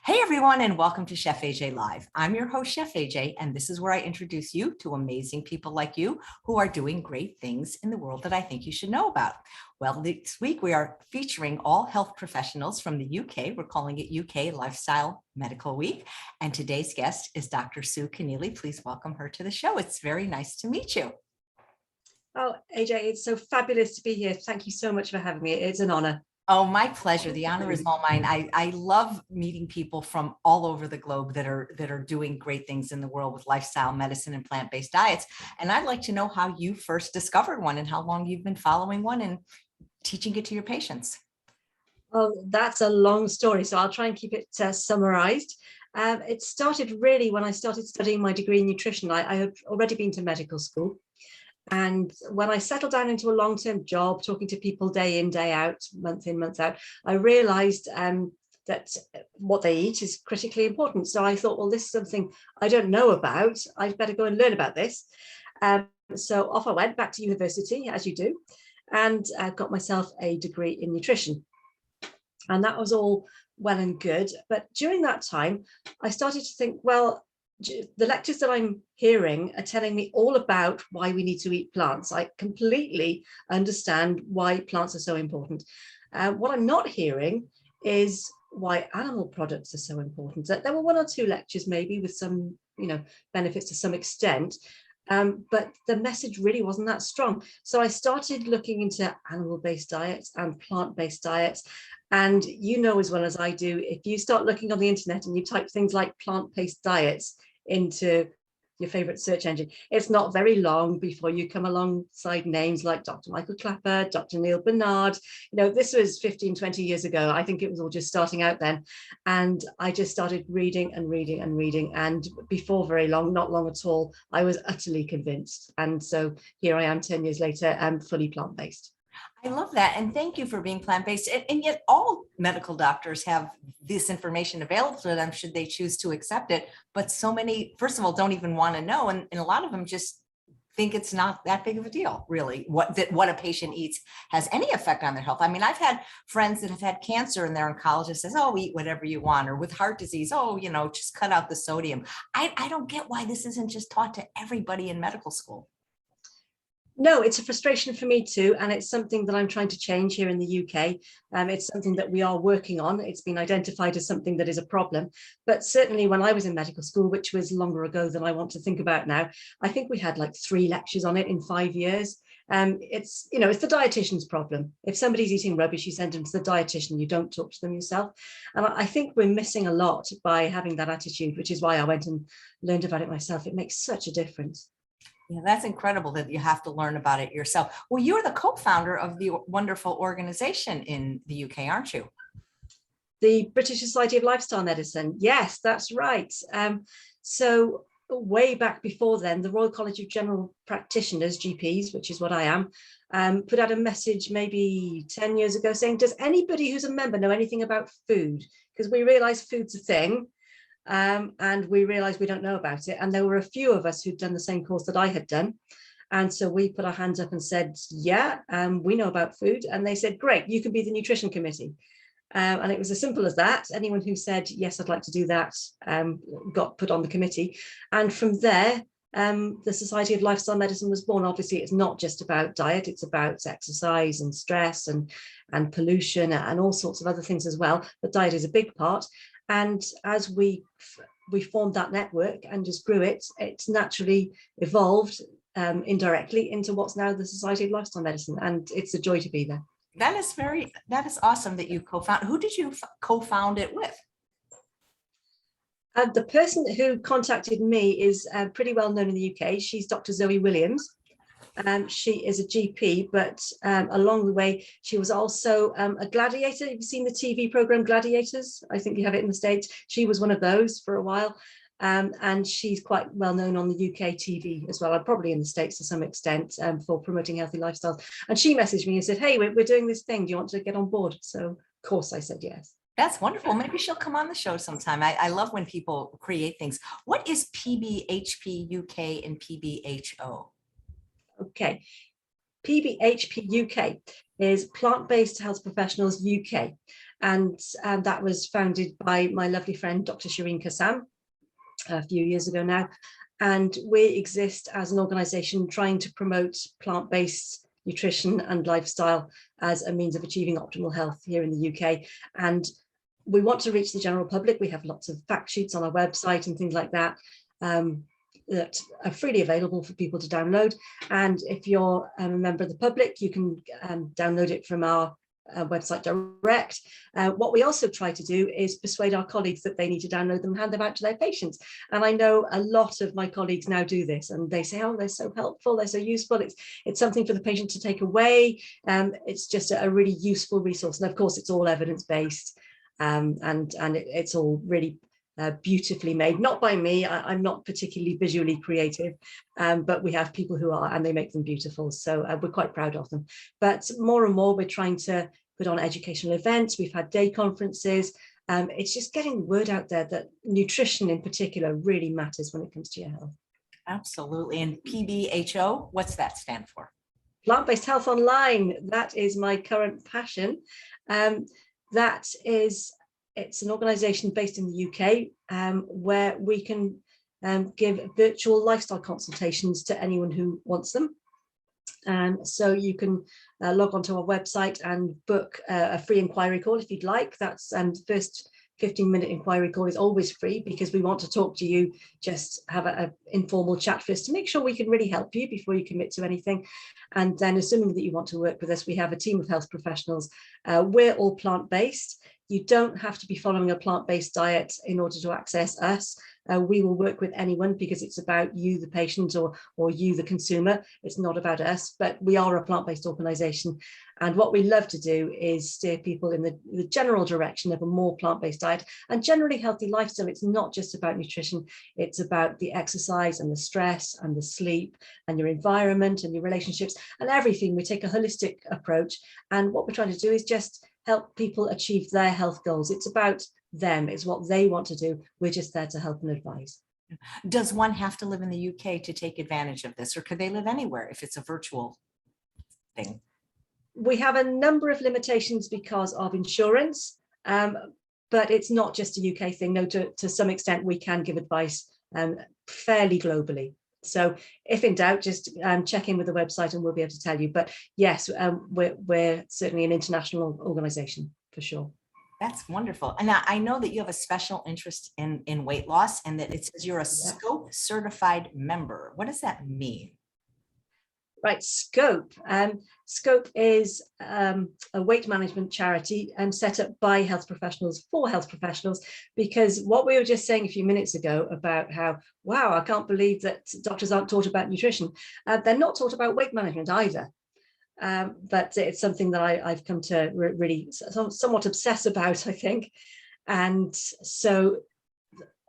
Hey everyone, and welcome to Chef AJ Live. I'm your host, Chef AJ, and this is where I introduce you to amazing people like you who are doing great things in the world that I think you should know about. Well, this week we are featuring all health professionals from the UK. We're calling it UK Lifestyle Medical Week. And today's guest is Dr. Sue Kenneally. Please welcome her to the show. It's very nice to meet you. Oh, AJ, it's so fabulous to be here. Thank you so much for having me. It's an honor. Oh, my pleasure. The honor is all mine. I love meeting people from all over the globe that are doing great things in the world with lifestyle medicine and plant-based diets. And I'd like to know how you first discovered one and how long you've been following one and teaching it to your patients. Oh, that's a long story, so I'll try and keep it summarized. It started really when I started studying my degree in nutrition. I had already been to medical school. And when I settled down into a long-term job, talking to people day in, day out, month in, month out, I realized that what they eat is critically important. So I thought, well, this is something I don't know about. I'd better go and learn about this. So off I went back to university, as you do, and got myself a degree in nutrition. And that was all well and good. But during that time, I started to think, well, the lectures that I'm hearing are telling me all about why we need to eat plants. I completely understand why plants are so important. What I'm not hearing is why animal products are so important. There were one or two lectures maybe with some, benefits to some extent, but the message really wasn't that strong. So I started looking into animal-based diets and plant-based diets. And you know as well as I do, if you start looking on the internet and you type things like plant-based diets into your favorite search engine, it's not very long before you come alongside names like Dr. Michael Clapper, Dr. Neil Bernard. This was 15, 20 years ago. I think it was all just starting out then. And I just started reading and reading and reading. And before very long, not long at all, I was utterly convinced. And so here I am 10 years later, fully plant-based. I love that. And thank you for being plant-based. And yet all medical doctors have this information available to them should they choose to accept it. But so many, first of all, don't even want to know. And a lot of them just think it's not that big of a deal, really, what a patient eats has any effect on their health. I mean, I've had friends that have had cancer and their oncologist says, oh, eat whatever you want, or with heart disease, oh, just cut out the sodium. I don't get why this isn't just taught to everybody in medical school. No, it's a frustration for me too, and it's something that I'm trying to change here in the UK. It's something that we are working on. It's been identified as something that is a problem, but certainly when I was in medical school, which was longer ago than I want to think about now, I think we had like 3 lectures on it in 5 years. It's the dietitian's problem. If somebody's eating rubbish, you send them to the dietitian, you don't talk to them yourself. And I think we're missing a lot by having that attitude, which is why I went and learned about it myself. It makes such a difference. Yeah, that's incredible that you have to learn about it yourself. Well, you're the co-founder of the wonderful organization in the UK, aren't you? The British Society of Lifestyle Medicine. Yes, that's right. So way back before then, the Royal College of General Practitioners, GPs, which is what I am, put out a message maybe 10 years ago saying, does anybody who's a member know anything about food? Because we realize food's a thing. And we realized we don't know about it. And there were a few of us who'd done the same course that I had done. And so we put our hands up and said, yeah, we know about food. And they said, great, you can be the nutrition committee. And it was as simple as that. Anyone who said, yes, I'd like to do that, got put on the committee. And from there, the Society of Lifestyle Medicine was born. Obviously, it's not just about diet, it's about exercise and stress and pollution and all sorts of other things as well. But diet is a big part. And as we formed that network and just grew it, it's naturally evolved indirectly into what's now the Society of Lifestyle Medicine. And it's a joy to be there. That is awesome that you co-found. Who did you co-found it with? The person who contacted me is pretty well known in the UK. She's Dr. Zoe Williams. She is a GP, but along the way, she was also a gladiator. Have you seen the TV program Gladiators? I think you have it in the States. She was one of those for a while. And she's quite well known on the UK TV as well, and probably in the States to some extent, for promoting healthy lifestyles. And she messaged me and said, hey, we're doing this thing. Do you want to get on board? So, of course, I said yes. That's wonderful. Maybe she'll come on the show sometime. I love when people create things. What is PBHP UK and PBHO? Okay, PBHP UK is Plant-Based Health Professionals UK. And that was founded by my lovely friend, Dr. Shireen Kassam, a few years ago now. And we exist as an organization trying to promote plant-based nutrition and lifestyle as a means of achieving optimal health here in the UK. And we want to reach the general public. We have lots of fact sheets on our website and things like that that are freely available for people to download. And if you're a member of the public, you can download it from our website direct. What we also try to do is persuade our colleagues that they need to download them and hand them out to their patients. And I know a lot of my colleagues now do this, and they say, oh, they're so helpful, they're so useful. It's something for the patient to take away. It's just a really useful resource. And of course, it's all evidence-based, and it's all really beautifully made, not by me. I'm not particularly visually creative, but we have people who are, and they make them beautiful. So we're quite proud of them. But more and more, we're trying to put on educational events. We've had day conferences. It's just getting word out there that nutrition in particular really matters when it comes to your health. Absolutely. And PBHO, what's that stand for? Plant-based health online. That is my current passion. It's an organisation based in the UK where we can give virtual lifestyle consultations to anyone who wants them. So you can log onto our website and book a free inquiry call if you'd like. That's the first 15-minute inquiry call is always free because we want to talk to you, just have an informal chat first to make sure we can really help you before you commit to anything. And then assuming that you want to work with us, we have a team of health professionals. We're all plant-based. You don't have to be following a plant-based diet in order to access us. We will work with anyone because it's about you, the patient, or you, the consumer. It's not about us, but we are a plant-based organisation. And what we love to do is steer people in the general direction of a more plant-based diet and generally healthy lifestyle. It's not just about nutrition. It's about the exercise and the stress and the sleep and your environment and your relationships and everything. We take a holistic approach. And what we're trying to do is just help people achieve their health goals. It's about them. It's what they want to do. We're just there to help and advise. Does one have to live in the UK to take advantage of this, or could they live anywhere if it's a virtual thing? We have a number of limitations because of insurance, but it's not just a UK thing. No, to some extent, we can give advice fairly globally. So if in doubt, just check in with the website and we'll be able to tell you. But yes, we're certainly an international organisation for sure. That's wonderful. And I know that you have a special interest in weight loss and that it says you're a SCOPE certified member. What does that mean? Right, SCOPE. SCOPE is a weight management charity set up by health professionals for health professionals, because what we were just saying a few minutes ago about how, wow, I can't believe that doctors aren't taught about nutrition. They're not taught about weight management either. But it's something that I've come to really somewhat obsess about, I think. And so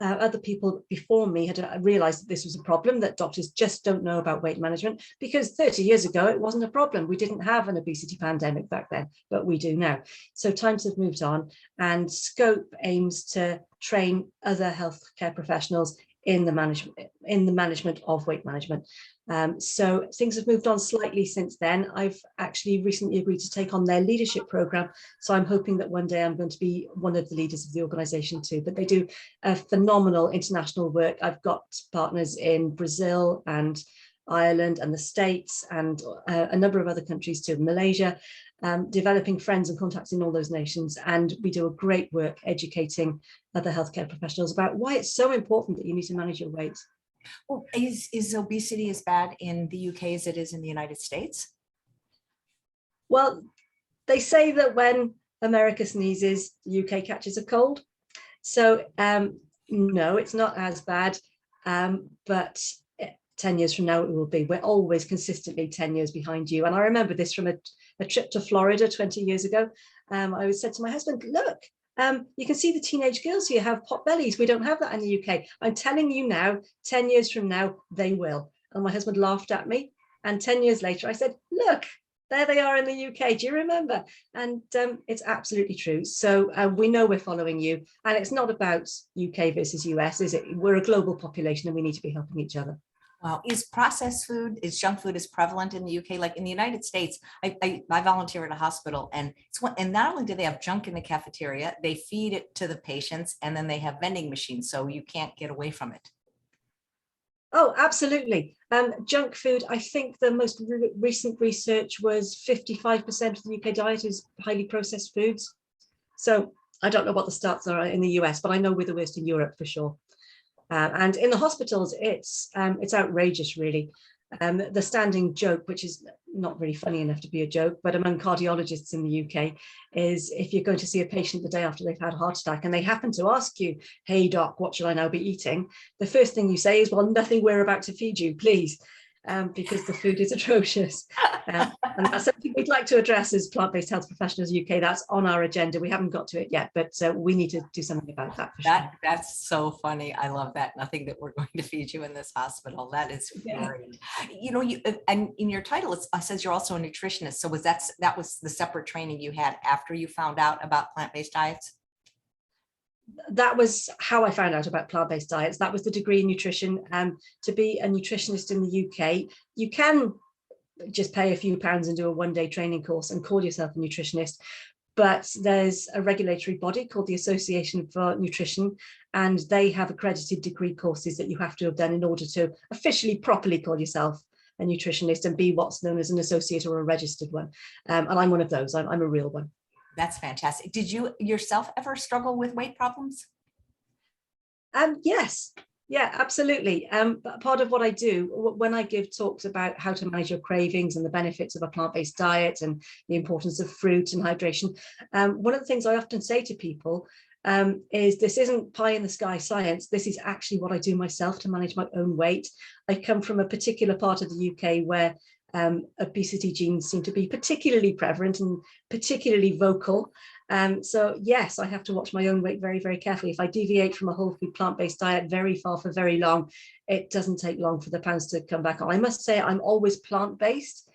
other people before me had realized that this was a problem, that doctors just don't know about weight management, because 30 years ago, it wasn't a problem. We didn't have an obesity pandemic back then, but we do now. So times have moved on, and SCOPE aims to train other healthcare professionals in the management of weight management. So things have moved on slightly since then. I've actually recently agreed to take on their leadership program. So I'm hoping that one day I'm going to be one of the leaders of the organization too. But they do a phenomenal international work. I've got partners in Brazil and Ireland and the States and a number of other countries too, Malaysia, developing friends and contacts in all those nations. And we do a great work educating other healthcare professionals about why it's so important that you need to manage your weight. Well, is obesity as bad in the UK as it is in the United States? Well, they say that when America sneezes, the UK catches a cold. So no, it's not as bad, but 10 years from now it will be. We're always consistently 10 years behind you. And I remember this from a trip to Florida 20 years ago. I said to my husband, look, you can see the teenage girls here have pot bellies. We don't have that in the UK. I'm telling you now, 10 years from now, they will. And my husband laughed at me. And 10 years later, I said, look, there they are in the UK. Do you remember? And it's absolutely true. So we know we're following you. And it's not about UK versus US, is it? We're a global population and we need to be helping each other. Wow. Is junk food as prevalent in the UK? Like in the United States, I volunteer at a hospital, and and not only do they have junk in the cafeteria, they feed it to the patients, and then they have vending machines, so you can't get away from it. Oh, absolutely. Junk food, I think the most recent research was 55% of the UK diet is highly processed foods. So I don't know what the stats are in the US, but I know we're the worst in Europe for sure. And in the hospitals, it's outrageous, really. The standing joke, which is not really funny enough to be a joke, but among cardiologists in the UK, is if you're going to see a patient the day after they've had a heart attack and they happen to ask you, "Hey doc, what should I now be eating?" The first thing you say is, "Well, nothing we're about to feed you, please," because the food is atrocious. And that's something we'd like to address as plant-based health professionals UK. That's on our agenda. We haven't got to it yet, but we need to do something about that for sure. That's so funny. I love that. Nothing that we're going to feed you in this hospital. That is Yeah. great. And in your title, it says you're also a nutritionist. So that was the separate training you had after you found out about plant-based diets? That was how I found out about plant-based diets. That was the degree in nutrition. To be a nutritionist in the UK, you can just pay a few pounds and do a one-day training course and call yourself a nutritionist. But there's a regulatory body called the Association for Nutrition, and they have accredited degree courses that you have to have done in order to officially properly call yourself a nutritionist and be what's known as an associate or a registered one. And I'm one of those. I'm a real one. That's fantastic. Did you yourself ever struggle with weight problems? Yes. Yeah, absolutely. But part of what I do when I give talks about how to manage your cravings and the benefits of a plant-based diet and the importance of fruit and hydration, one of the things I often say to people is this isn't pie in the sky science. This is actually what I do myself to manage my own weight. I come from a particular part of the UK where obesity genes seem to be particularly prevalent and particularly vocal. So yes, I have to watch my own weight very, very carefully. If I deviate from a whole food plant-based diet very far for very long, it doesn't take long for the pounds to come back on. I must say I'm always plant-based,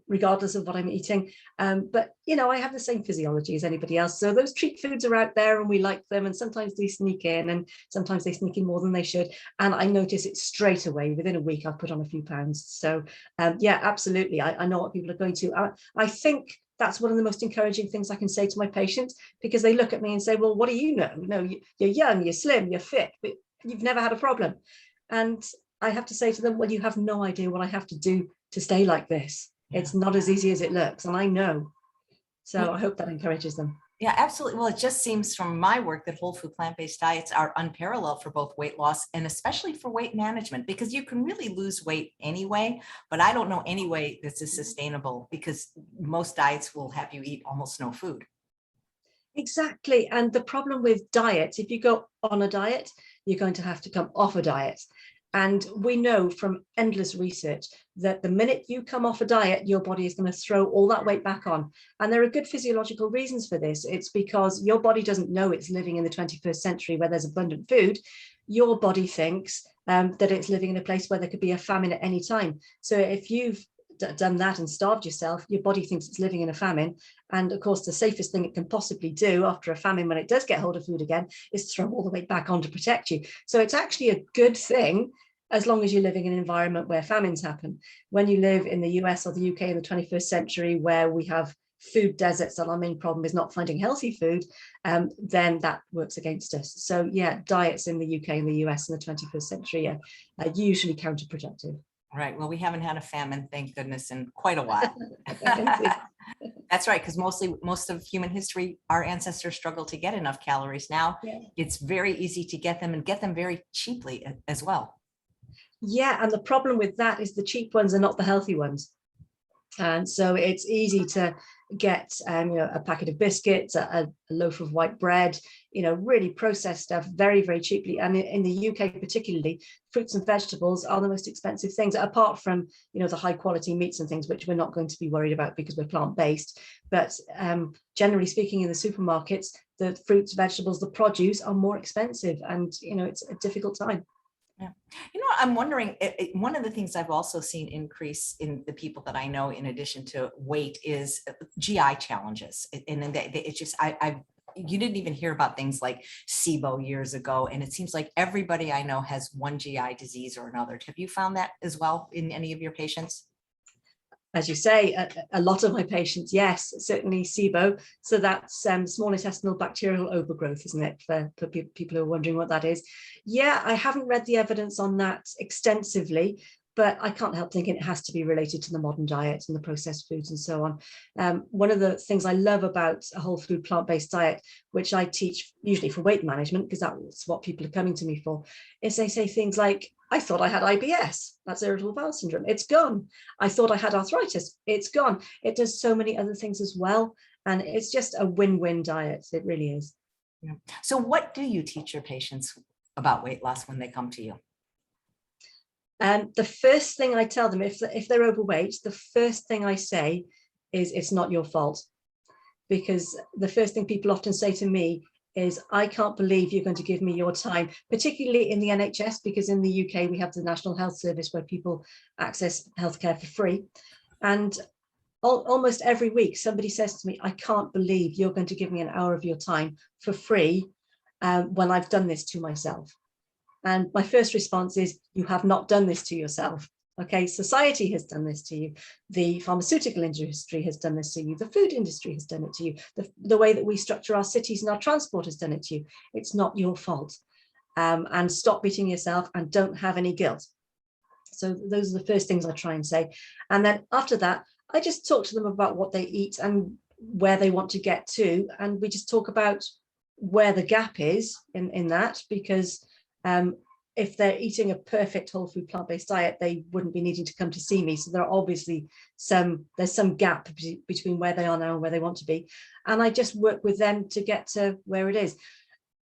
regardless of what I'm eating. But I have the same physiology as anybody else. So those treat foods are out there and we like them. And sometimes they sneak in and sometimes they sneak in more than they should. And I notice it straight away. Within a week, I've put on a few pounds. So yeah, absolutely. I know what people are going to. I think that's one of the most encouraging things I can say to my patients, because they look at me and say, "Well, what do you know? You're young, you're slim, you're fit, but you've never had a problem." And I have to say to them, "Well, you have no idea what I have to do to stay like this. Yeah. It's not as easy as it looks." And I know. So I hope that encourages them. Yeah, absolutely. Well, it just seems from my work that whole food plant-based diets are unparalleled for both weight loss and especially for weight management, because you can really lose weight anyway, but I don't know any way this is sustainable because most diets will have you eat almost no food. Exactly. And the problem with diets, if you go on a diet, you're going to have to come off a diet. And we know from endless research that the minute you come off a diet, your body is going to throw all that weight back on. And there are good physiological reasons for this. It's because your body doesn't know it's living in the 21st century where there's abundant food. Your body thinks that it's living in a place where there could be a famine at any time. So if you've done that and starved yourself, your body thinks it's living in a famine. And of course, the safest thing it can possibly do after a famine, when it does get hold of food again, is throw all the weight back on to protect you. So it's actually a good thing as long as you're living in an environment where famines happen. When you live in the US or the UK in the 21st century, where we have food deserts and our main problem is not finding healthy food, then that works against us. So yeah, diets in the UK and the US in the 21st century are usually counterproductive. Right. Well, we haven't had a famine, thank goodness, in quite a while. That's right, because most of human history, our ancestors struggled to get enough calories. Now it's very easy to get them and get them very cheaply as well. Yeah, and the problem with that is the cheap ones are not the healthy ones. And so it's easy to get a packet of biscuits, a loaf of white bread, really processed stuff very, very cheaply. And in the UK particularly, fruits and vegetables are the most expensive things, apart from the high quality meats and things, which we're not going to be worried about because we're plant-based. But generally speaking, in the supermarkets, the fruits, vegetables, the produce are more expensive, and it's a difficult time. Yeah. I'm wondering, one of the things I've also seen increase in the people that I know, in addition to weight, is GI challenges. And it's just, I've you didn't even hear about things like SIBO years ago. And it seems like everybody I know has one GI disease or another. Have you found that as well in any of your patients? As you say, a lot of my patients, yes, certainly SIBO. So that's small intestinal bacterial overgrowth, isn't it? For people who are wondering what that is. Yeah, I haven't read the evidence on that extensively, but I can't help thinking it has to be related to the modern diet and the processed foods and so on. One of the things I love about a whole food plant-based diet, which I teach usually for weight management, because that's what people are coming to me for, is they say things like, I thought I had IBS, that's irritable bowel syndrome, it's gone. I thought I had arthritis, it's gone. It does so many other things as well. And it's just a win-win diet, it really is. Yeah. So what do you teach your patients about weight loss when they come to you? The first thing I tell them, if they're overweight, the first thing I say is it's not your fault. Because the first thing people often say to me is, I can't believe you're going to give me your time, particularly in the NHS, because in the UK, we have the National Health Service where people access healthcare for free. And almost every week, somebody says to me, I can't believe you're going to give me an hour of your time for free when I've done this to myself. And my first response is, you have not done this to yourself. Okay, society has done this to you. The pharmaceutical industry has done this to you. The food industry has done it to you. The way that we structure our cities and our transport has done it to you. It's not your fault. And stop beating yourself and don't have any guilt. So those are the first things I try and say. And then after that, I just talk to them about what they eat and where they want to get to. And we just talk about where the gap is in that, because if they're eating a perfect whole food plant-based diet, they wouldn't be needing to come to see me. So there are obviously there's some gap between where they are now and where they want to be. And I just work with them to get to where it is.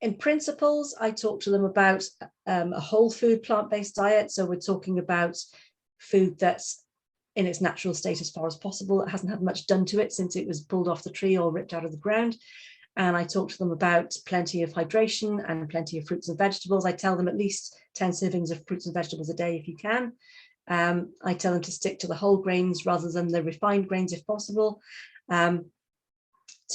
In principles, I talk to them about a whole food plant-based diet. So we're talking about food that's in its natural state as far as possible. It hasn't had much done to it since it was pulled off the tree or ripped out of the ground. And I talk to them about plenty of hydration and plenty of fruits and vegetables. I tell them at least 10 servings of fruits and vegetables a day if you can. I tell them to stick to the whole grains rather than the refined grains if possible. To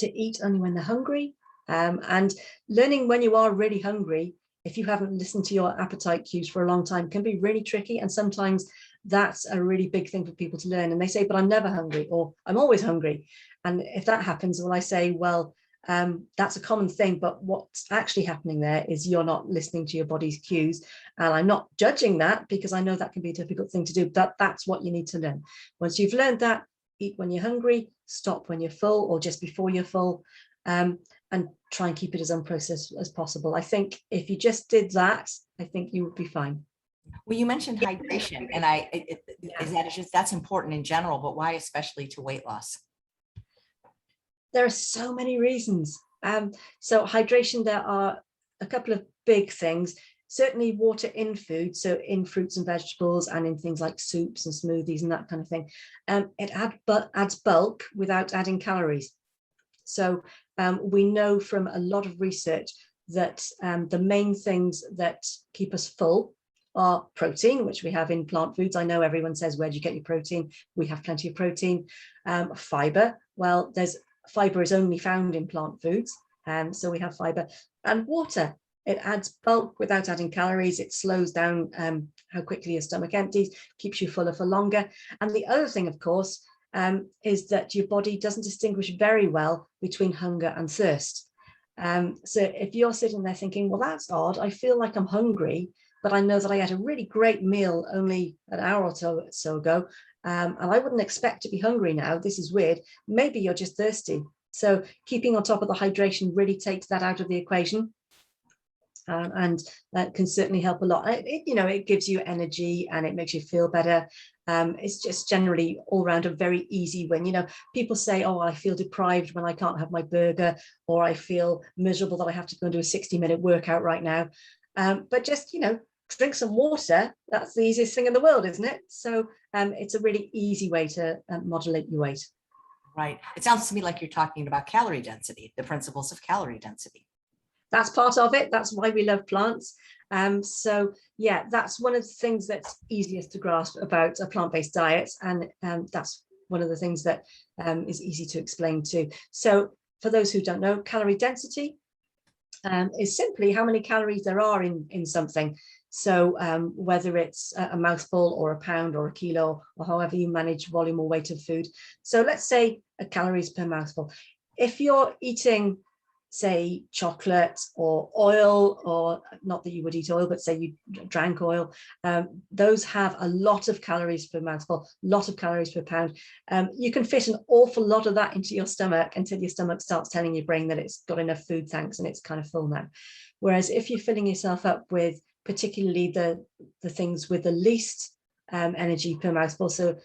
eat only when they're hungry. And learning when you are really hungry, if you haven't listened to your appetite cues for a long time, can be really tricky. And sometimes that's a really big thing for people to learn. And they say, but I'm never hungry, or I'm always hungry. And if that happens, well, I say, well, that's a common thing, but what's actually happening there is you're not listening to your body's cues. And I'm not judging that, because I know that can be a difficult thing to do, but that's what you need to learn. Once you've learned that, eat when you're hungry, stop when you're full or just before you're full, and try and keep it as unprocessed as possible. I think if you just did that, I think you would be fine. Well, you mentioned hydration, and that's important in general, but why especially to weight loss? There are so many reasons. So hydration, there are a couple of big things. Certainly water in food, so in fruits and vegetables and in things like soups and smoothies and that kind of thing. It adds bulk without adding calories. So we know from a lot of research that the main things that keep us full are protein, which we have in plant foods. I know everyone says, where do you get your protein? We have plenty of protein. Fiber, well, fiber is only found in plant foods, so we have fiber. And water, it adds bulk without adding calories. It slows down how quickly your stomach empties, keeps you fuller for longer. And the other thing, of course, is that your body doesn't distinguish very well between hunger and thirst. So if you're sitting there thinking, well, that's odd, I feel like I'm hungry, but I know that I had a really great meal only an hour or so ago, and I wouldn't expect to be hungry now. This is weird. Maybe you're just thirsty. So keeping on top of the hydration really takes that out of the equation. And that can certainly help a lot. It gives you energy and it makes you feel better. It's just generally all around a very easy win. People say, oh, I feel deprived when I can't have my burger, or I feel miserable that I have to go and do a 60-minute workout right now. But just, drink some water. That's the easiest thing in the world, isn't it? So it's a really easy way to modulate your weight. Right. It sounds to me like you're talking about calorie density, the principles of calorie density. That's part of it. That's why we love plants. So yeah, that's one of the things that's easiest to grasp about a plant-based diet. And that's one of the things that is easy to explain too. So for those who don't know, calorie density is simply how many calories there are in something. So whether it's a mouthful or a pound or a kilo, or however you manage volume or weight of food. So let's say a calories per mouthful. If you're eating, say, chocolate or oil, or not that you would eat oil, but say you drank oil, those have a lot of calories per mouthful, lot of calories per pound. You can fit an awful lot of that into your stomach until your stomach starts telling your brain that it's got enough food, thanks, and it's kind of full now. Whereas if you're filling yourself up with particularly the things with the least energy per mouthful, so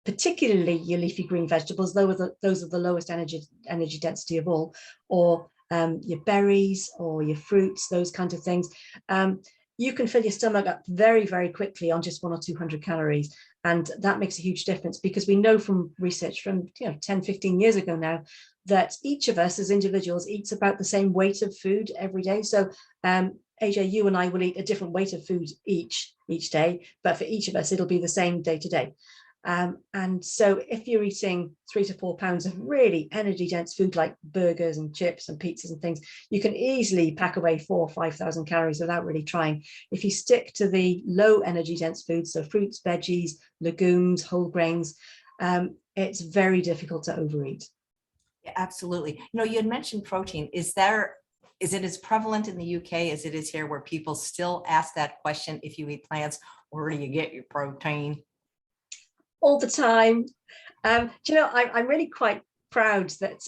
particularly your leafy green vegetables, those are the lowest energy density of all, or your berries or your fruits, those kinds of things, you can fill your stomach up very, very quickly on just 100 or 200 calories. And that makes a huge difference, because we know from research from 10, 15 years ago now, that each of us as individuals eats about the same weight of food every day. So AJ, you and I will eat a different weight of food each day, but for each of us, it'll be the same day to day. And so if you're eating 3 to 4 pounds of really energy dense food like burgers and chips and pizzas and things, you can easily pack away 4,000 or 5,000 calories without really trying. If you stick to the low energy dense foods, so fruits, veggies, legumes, whole grains, it's very difficult to overeat. Yeah, absolutely. You had mentioned protein. Is it as prevalent in the UK as it is here, where people still ask that question, if you eat plants, where do you get your protein? All the time. I'm really quite proud that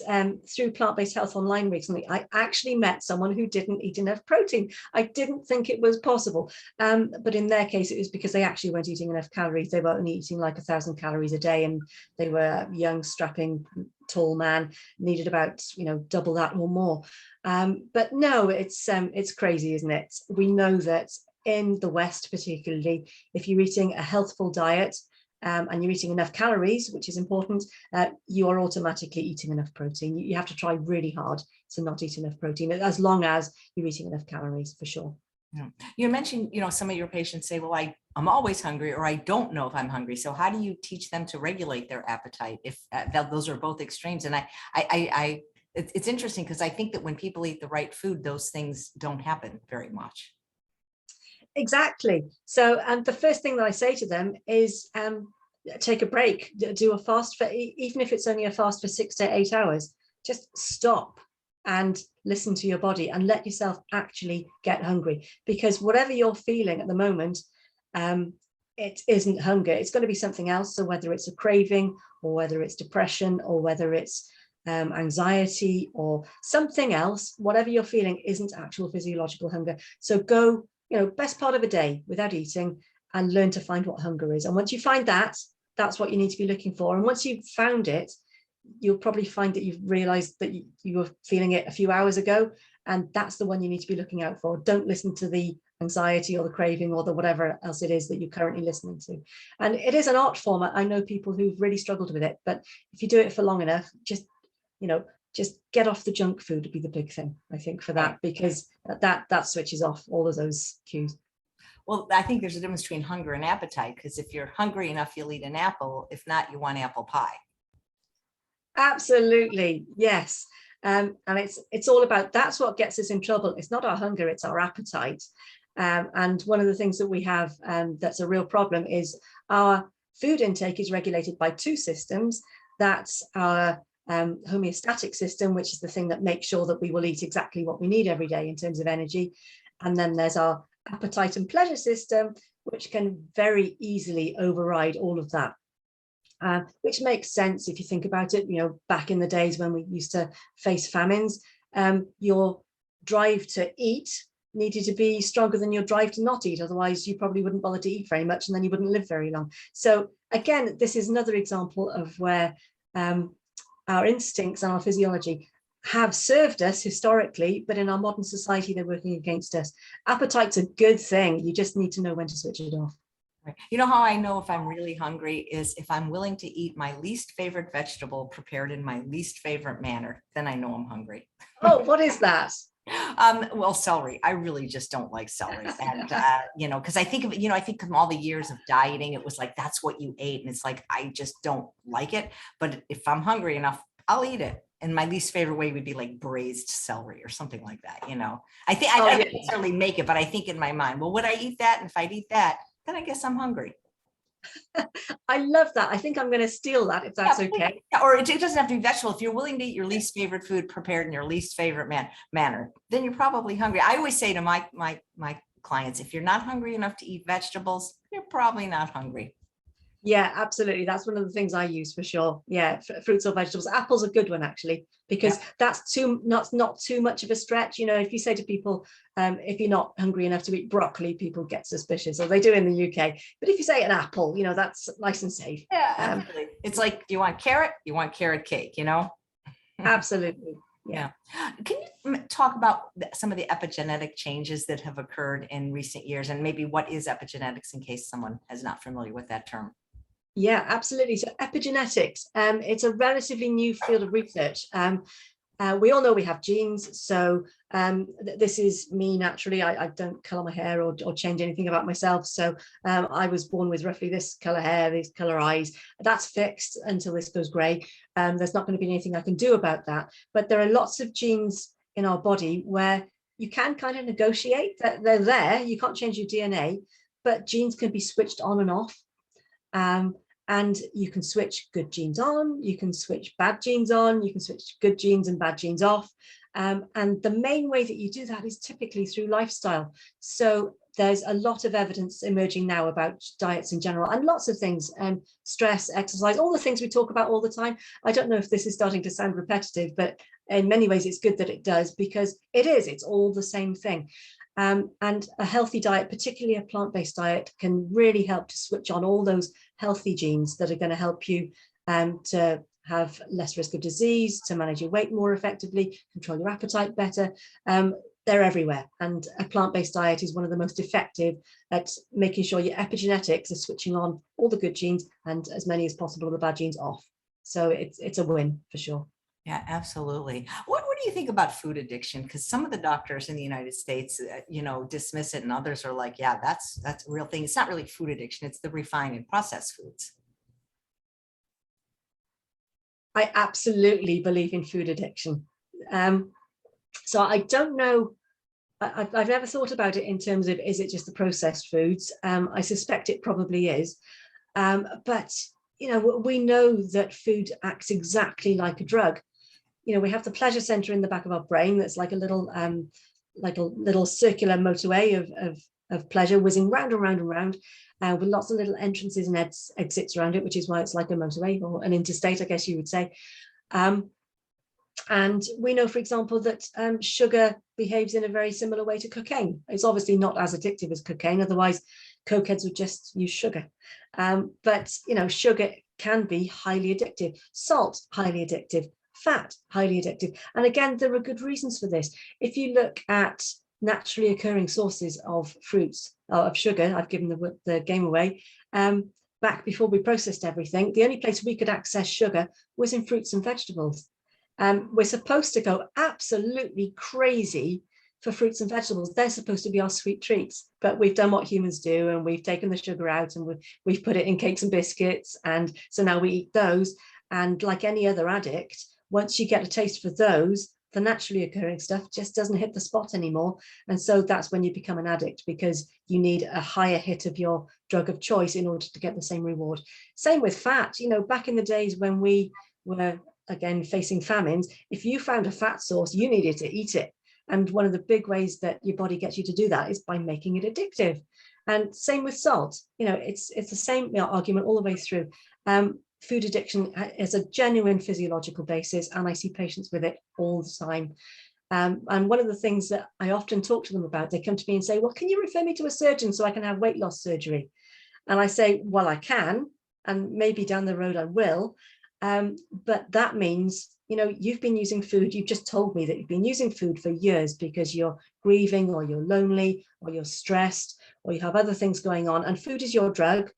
through Plant-Based Health Online recently, I actually met someone who didn't eat enough protein. I didn't think it was possible. But in their case, it was because they actually weren't eating enough calories. They were only eating like 1,000 calories a day, and they were a young, strapping, tall man, needed about, double that or more. But no, it's crazy, isn't it? We know that in the West, particularly, if you're eating a healthful diet, and you're eating enough calories, which is important, you are automatically eating enough protein. You have to try really hard to not eat enough protein, as long as you're eating enough calories, for sure. Yeah. You mentioned, some of your patients say, well, I'm always hungry, or I don't know if I'm hungry. So how do you teach them to regulate their appetite if those are both extremes? And it's interesting, because I think that when people eat the right food, those things don't happen very much. Exactly. So the first thing that I say to them is take a break, do a fast, for even if it's only a fast for 6 to 8 hours, just stop and listen to your body and let yourself actually get hungry, because whatever you're feeling at the moment, it isn't hunger. It's going to be something else. So whether it's a craving, or whether it's depression, or whether it's anxiety or something else, whatever you're feeling isn't actual physiological hunger. So go, best part of a day without eating, and learn to find what hunger is. And once you find that, that's what you need to be looking for. And once you've found it, you'll probably find that you've realized that you were feeling it a few hours ago, and that's the one you need to be looking out for. Don't listen to the anxiety or the craving or the whatever else it is that you're currently listening to. And it is an art form. I know people who've really struggled with it, but if you do it for long enough, just get off the junk food would be the big thing, I think, for that, because that switches off all of those cues. Well, I think there's a difference between hunger and appetite, because if you're hungry enough, you'll eat an apple. If not, you want apple pie. Absolutely. Yes. And it's all about, that's what gets us in trouble. It's not our hunger, it's our appetite. And one of the things that we have that's a real problem is our food intake is regulated by two systems. That's our homeostatic system, which is the thing that makes sure that we will eat exactly what we need every day in terms of energy. And then there's our appetite and pleasure system, which can very easily override all of that. Which makes sense if you think about it. Back in the days when we used to face famines, your drive to eat needed to be stronger than your drive to not eat. Otherwise, you probably wouldn't bother to eat very much, and then you wouldn't live very long. So again, this is another example of where our instincts and our physiology have served us historically, but in our modern society, they're working against us. Appetite's a good thing. You just need to know when to switch it off. You know how I know if I'm really hungry is if I'm willing to eat my least favorite vegetable prepared in my least favorite manner, then I know I'm hungry. Oh, what is that? Well, celery. I really just don't like celery. And, because I think of, I think of all the years of dieting, it was like, that's what you ate. And it's like, I just don't like it. But if I'm hungry enough, I'll eat it. and my least favorite way would be like braised celery or something like that. I think I Oh, don't yeah. necessarily make it, but I think in my mind, well, would I eat that? And if I'd eat that, then I guess I'm hungry. I love that. I think I'm going to steal that if that's Yeah, okay. or it doesn't have to be vegetable. If you're willing to eat your least favorite food prepared in your least favorite manner, then you're probably hungry. I always say to my clients, if you're not hungry enough to eat vegetables, you're probably not hungry. Yeah, absolutely. That's one of the things I use for sure. Yeah, fruits or vegetables. Apple's a good one actually, because that's not too much of a stretch. If you say to people, if you're not hungry enough to eat broccoli, people get suspicious, or they do in the UK. But if you say an apple, that's nice and safe. Yeah, absolutely. It's like, do you want carrot? You want carrot cake, Absolutely. Yeah. Can you talk about some of the epigenetic changes that have occurred in recent years, and maybe what is epigenetics in case someone is not familiar with that term? Yeah, absolutely. So epigenetics, it's a relatively new field of research. We all know we have genes. So this is me naturally. I don't color my hair or change anything about myself. So I was born with roughly this color hair, these color eyes. That's fixed until this goes gray. There's not going to be anything I can do about that. But there are lots of genes in our body where you can kind of negotiate that they're there. You can't change your DNA, but genes can be switched on and off. And you can switch good genes on, you can switch bad genes on, you can switch good genes and bad genes off. And the main way that you do that is typically through lifestyle. So there's a lot of evidence emerging now about diets in general and lots of things, stress, exercise, all the things we talk about all the time. I don't know if this is starting to sound repetitive, but in many ways it's good that it does, because it's all the same thing. And a healthy diet, particularly a plant-based diet, can really help to switch on all those healthy genes that are going to help you to have less risk of disease, to manage your weight more effectively, control your appetite better. They're everywhere. And a plant-based diet is one of the most effective at making sure your epigenetics are switching on all the good genes and as many as possible of the bad genes off. So it's a win for sure. Yeah, absolutely. What do you think about food addiction? Because some of the doctors in the United States, dismiss it, and others are like, yeah, that's a real thing. It's not really food addiction. It's the refined and processed foods. I absolutely believe in food addiction. So I don't know. I've never thought about it in terms of, is it just the processed foods? I suspect it probably is. But, we know that food acts exactly like a drug. We have the pleasure center in the back of our brain that's like a little circular motorway of pleasure whizzing round and round and round, with lots of little entrances and exits around it, which is why it's like a motorway or an interstate, I guess you would say. And we know, for example, that sugar behaves in a very similar way to cocaine. It's obviously not as addictive as cocaine, otherwise cokeheads would just use sugar. But sugar can be highly addictive. Salt, highly addictive. Fat, highly addictive. And again, there are good reasons for this. If you look at naturally occurring sources of fruits, of sugar, I've given the game away, back before we processed everything, the only place we could access sugar was in fruits and vegetables. We're supposed to go absolutely crazy for fruits and vegetables. They're supposed to be our sweet treats, but we've done what humans do, and we've taken the sugar out and we've put it in cakes and biscuits. And so now we eat those. And like any other addict, once you get a taste for those, the naturally occurring stuff just doesn't hit the spot anymore. And so that's when you become an addict, because you need a higher hit of your drug of choice in order to get the same reward. Same with fat. Back in the days when we were, again, facing famines, if you found a fat source, you needed to eat it. And one of the big ways that your body gets you to do that is by making it addictive. And same with salt. It's the same argument all the way through. Food addiction is a genuine physiological basis, and I see patients with it all the time. And one of the things that I often talk to them about, they come to me and say, well, can you refer me to a surgeon so I can have weight loss surgery? And I say, well, I can, and maybe down the road I will. But that means, you've been using food. You've just told me that you've been using food for years because you're grieving, or you're lonely, or you're stressed, or you have other things going on, and food is your drug.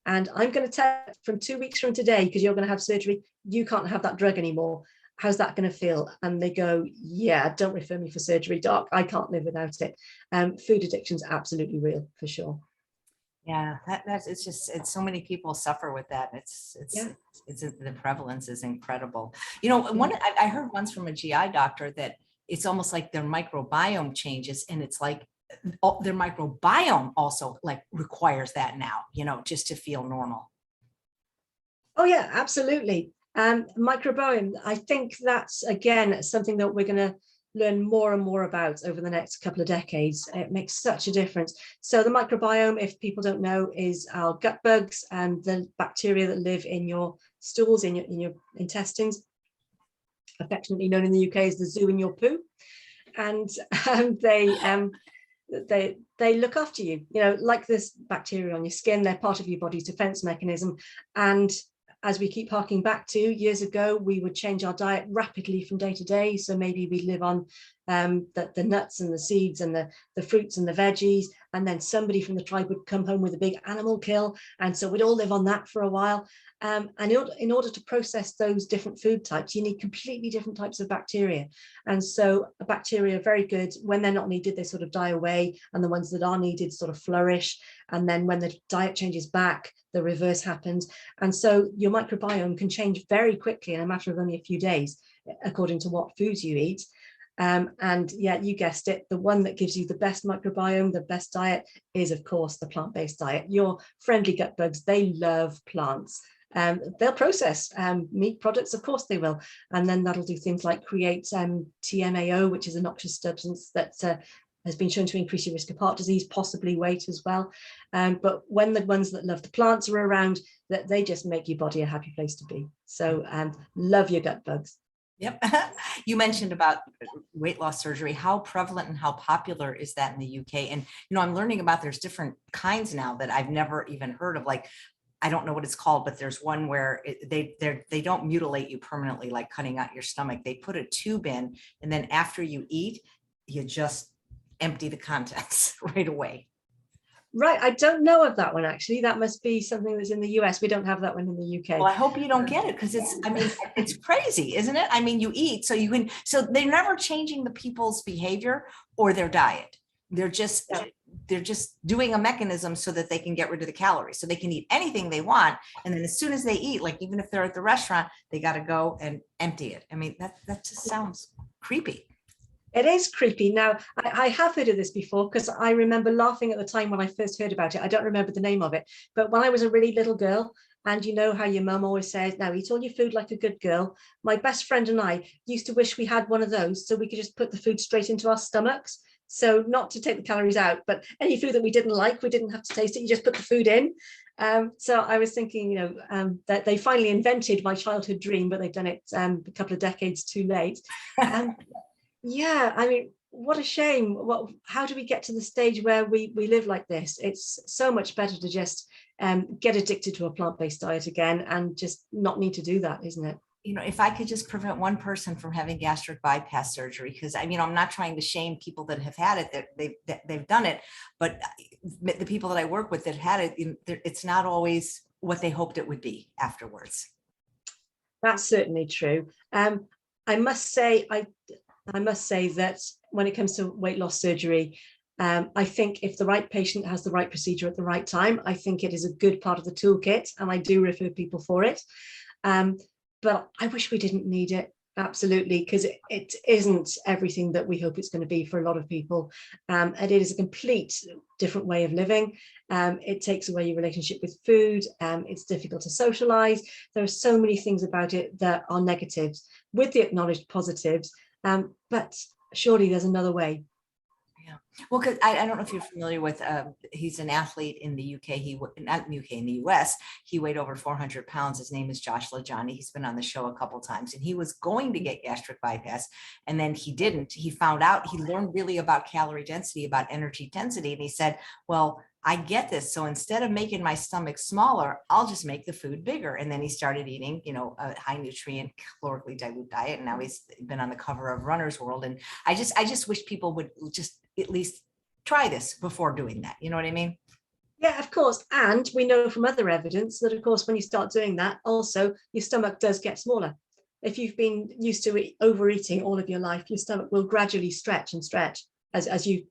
And I'm going to tell you from 2 weeks from today, because you're going to have surgery, you can't have that drug anymore. How's that going to feel? And they go, yeah, don't refer me for surgery, doc. I can't live without it. Food addiction is absolutely real, for sure. Yeah, that's it's just it's so many people suffer with that. Yeah. It's the prevalence is incredible. You know, Yeah. I heard once from a GI doctor that it's almost like their microbiome changes, and it's like their microbiome also like requires that now, you know, just to feel normal. Oh yeah, absolutely. Microbiome, I think that's again something that we're going to learn more and more about over the next couple of decades. It makes such a difference. So the microbiome, if people don't know, is our gut bugs and the bacteria that live in your stools, in your intestines, affectionately known in the UK as the zoo in your poo. And they look after you, you know, like this bacteria on your skin. They're part of your body's defense mechanism. And as we keep harking back to years ago, we would change our diet rapidly from day to day. So maybe we live on the nuts and the seeds and the fruits and the veggies. And then somebody from the tribe would come home with a big animal kill. And so we'd all live on that for a while. And in order to process those different food types, you need completely different types of bacteria. And so bacteria are very good. When they're not needed, they sort of die away. And the ones that are needed sort of flourish. And then when the diet changes back, the reverse happens. And so your microbiome can change very quickly in a matter of only a few days, according to what foods you eat. And yeah, you guessed it, the one that gives you the best microbiome, the best diet is, of course, the plant-based diet. Your friendly gut bugs, they love plants. They'll process meat products, of course they will. And then that'll do things like create TMAO, which is a noxious substance that has been shown to increase your risk of heart disease, possibly weight as well. But when the ones that love the plants are around, that they just make your body a happy place to be. So love your gut bugs. Yep. You mentioned about weight loss surgery. How prevalent and how popular is that in the UK? And, you know, I'm learning about there's different kinds now that I've never even heard of. Like, I don't know what it's called, but there's one where they don't mutilate you permanently, like cutting out your stomach. They put a tube in, and then after you eat, you just empty the contents right away. Right, I don't know of that one actually. That must be something that's in the US. We don't have that one in the UK. Well, I hope you don't get it, because I mean, it's crazy, isn't it? I mean, you eat, so so they're never changing the people's behavior or their diet. They're just doing a mechanism so that they can get rid of the calories, so they can eat anything they want. And then as soon as they eat, like even if they're at the restaurant, they got to go and empty it. I mean, that just sounds creepy. It is creepy. Now, I have heard of this before because I remember laughing at the time when I first heard about it. I don't remember the name of it, but when I was a really little girl, and you know how your mum always says, now eat all your food like a good girl. My best friend and I used to wish we had one of those so we could just put the food straight into our stomachs. So not to take the calories out, but any food that we didn't like, we didn't have to taste it. You just put the food in. So I was thinking, you know, that they finally invented my childhood dream, but they've done it a couple of decades too late. Yeah, I mean, what a shame. How do we get to the stage where we live like this? It's so much better to just get addicted to a plant-based diet again and just not need to do that, isn't it? You know, if I could just prevent one person from having gastric bypass surgery, because I mean, I'm not trying to shame people that have had it, that they've done it, but the people that I work with that had it, it's not always what they hoped it would be afterwards. That's certainly true. I must say, I must say that when it comes to weight loss surgery, I think if the right patient has the right procedure at the right time, I think it is a good part of the toolkit, and I do refer people for it. But I wish we didn't need it, absolutely, because it isn't everything that we hope it's going to be for a lot of people. And it is a complete different way of living. It takes away your relationship with food. It's difficult to socialize. There are so many things about it that are negatives with the acknowledged positives. But surely there's another way. Yeah. Well, because I don't know if you're familiar with, he's an athlete in the UK. Not in the UK, in the US. He weighed over 400 pounds. His name is Josh Lajani. He's been on the show a couple of times, and he was going to get gastric bypass, and then he didn't. He found out, he learned really about calorie density, about energy density, and he said, well, I get this. So instead of making my stomach smaller, I'll just make the food bigger. And then he started eating, you know, a high nutrient, calorically dilute diet. And now he's been on the cover of Runner's World. And I just wish people would just at least try this before doing that. You know what I mean? Yeah, of course. And we know from other evidence that, of course, when you start doing that, also your stomach does get smaller. If you've been used to overeating all of your life, your stomach will gradually stretch and stretch as you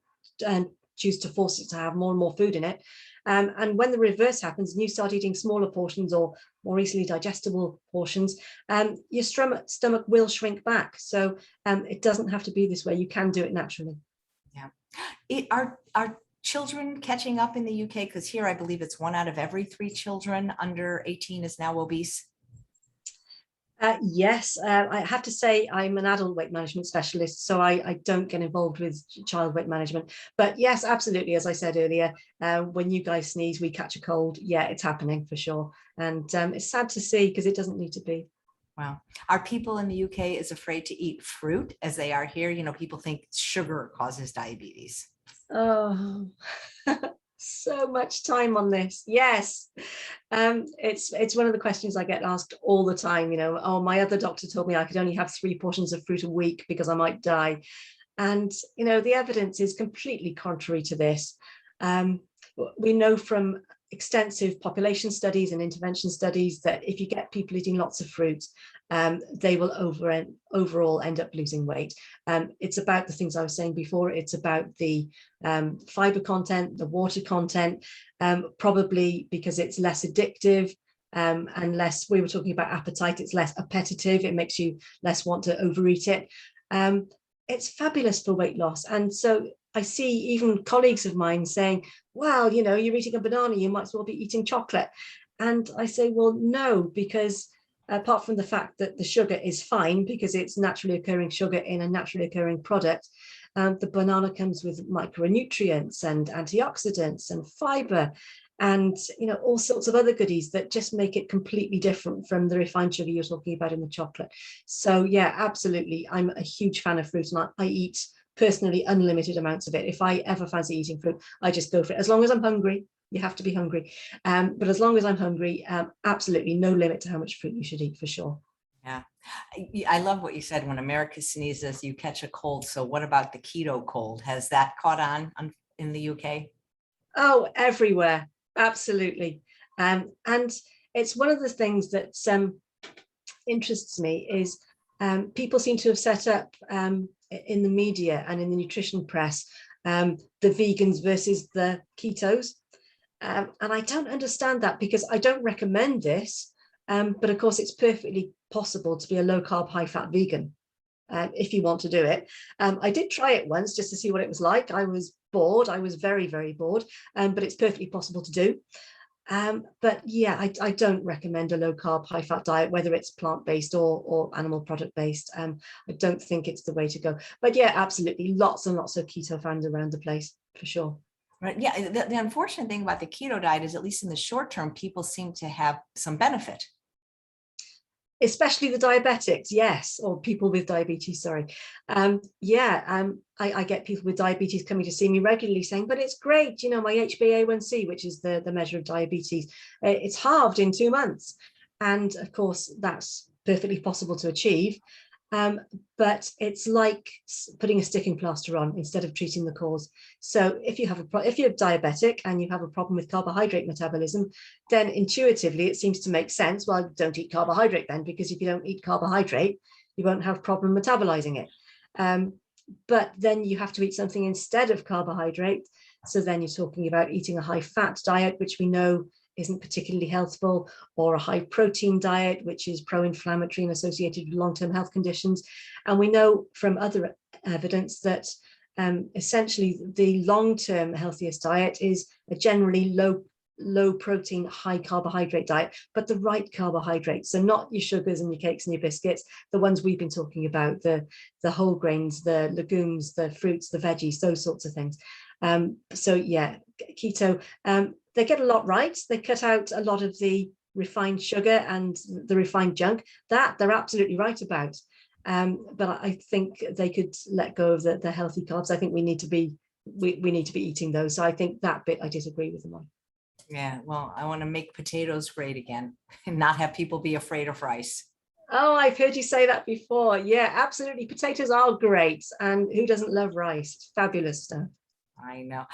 choose to force it to have more and more food in it. And when the reverse happens and you start eating smaller portions or more easily digestible portions, your stomach will shrink back. So it doesn't have to be this way. You can do it naturally. Yeah. Are children catching up in the UK? Because here I believe it's 1 out of every 3 children under 18 is now obese. Yes, I have to say I'm an adult weight management specialist, so I don't get involved with child weight management. But yes, absolutely. As I said earlier, when you guys sneeze, we catch a cold. Yeah, it's happening for sure. And it's sad to see because it doesn't need to be. Wow. Are people in the UK as afraid to eat fruit as they are here? You know, people think sugar causes diabetes. Oh, so much time on this. Yes. It's one of the questions I get asked all the time, you know, oh, my other doctor told me I could only have 3 portions of fruit a week because I might die. And, you know, the evidence is completely contrary to this. We know from extensive population studies and intervention studies that if you get people eating lots of fruit, they will overall end up losing weight. It's about the things I was saying before. It's about the fiber content, the water content, probably because it's less addictive and less, we were talking about appetite, it's less appetitive, it makes you less want to overeat it. It's fabulous for weight loss. And so I see even colleagues of mine saying, well, you know, you're eating a banana, you might as well be eating chocolate. And I say, well, no, because apart from the fact that the sugar is fine because it's naturally occurring sugar in a naturally occurring product, the banana comes with micronutrients and antioxidants and fiber and, you know, all sorts of other goodies that just make it completely different from the refined sugar you're talking about in the chocolate. So yeah, absolutely. I'm a huge fan of fruit and I eat personally unlimited amounts of it. If I ever fancy eating fruit, I just go for it. As long as I'm hungry, you have to be hungry. But as long as I'm hungry, absolutely no limit to how much fruit you should eat for sure. Yeah. I love what you said, when America sneezes, you catch a cold. So what about the keto cold? Has that caught on in the UK? Oh, everywhere. Absolutely. And it's one of the things that interests me is people seem to have set up in the media and in the nutrition press the vegans versus the ketos. And I don't understand that because I don't recommend this. But of course, it's perfectly possible to be a low carb, high fat vegan if you want to do it. I did try it once just to see what it was like. I was bored. I was very, very bored, but it's perfectly possible to do. But yeah, I don't recommend a low carb, high fat diet, whether it's plant-based or animal product based. I don't think it's the way to go. But yeah, absolutely. Lots and lots of keto fans around the place for sure. Right. Yeah. The unfortunate thing about the keto diet is, at least in the short term, people seem to have some benefit. Especially the diabetics, yes, or people with diabetes, sorry. I get people with diabetes coming to see me regularly saying, but it's great, you know, my HbA1c, which is the measure of diabetes, it's halved in 2 months. And of course, that's perfectly possible to achieve. But it's like putting a sticking plaster on instead of treating the cause. So if you're diabetic and you have a problem with carbohydrate metabolism, then intuitively it seems to make sense. Well, don't eat carbohydrate then, because if you don't eat carbohydrate, you won't have problem metabolizing it. But then you have to eat something instead of carbohydrate. So then you're talking about eating a high fat diet, which we know isn't particularly healthful, or a high protein diet, which is pro-inflammatory and associated with long-term health conditions. And we know from other evidence that essentially the long-term healthiest diet is a generally low protein, high carbohydrate diet, but the right carbohydrates. So not your sugars and your cakes and your biscuits, the ones we've been talking about, the whole grains, the legumes, the fruits, the veggies, those sorts of things. So yeah, keto, they get a lot right. They cut out a lot of the refined sugar and the refined junk. That they're absolutely right about. But I think they could let go of the healthy carbs. I think we need to be eating those. So I think that bit I disagree with them on. Yeah, well, I want to make potatoes great again and not have people be afraid of rice. Oh, I've heard you say that before. Yeah, absolutely. Potatoes are great. And who doesn't love rice? It's fabulous stuff. I know.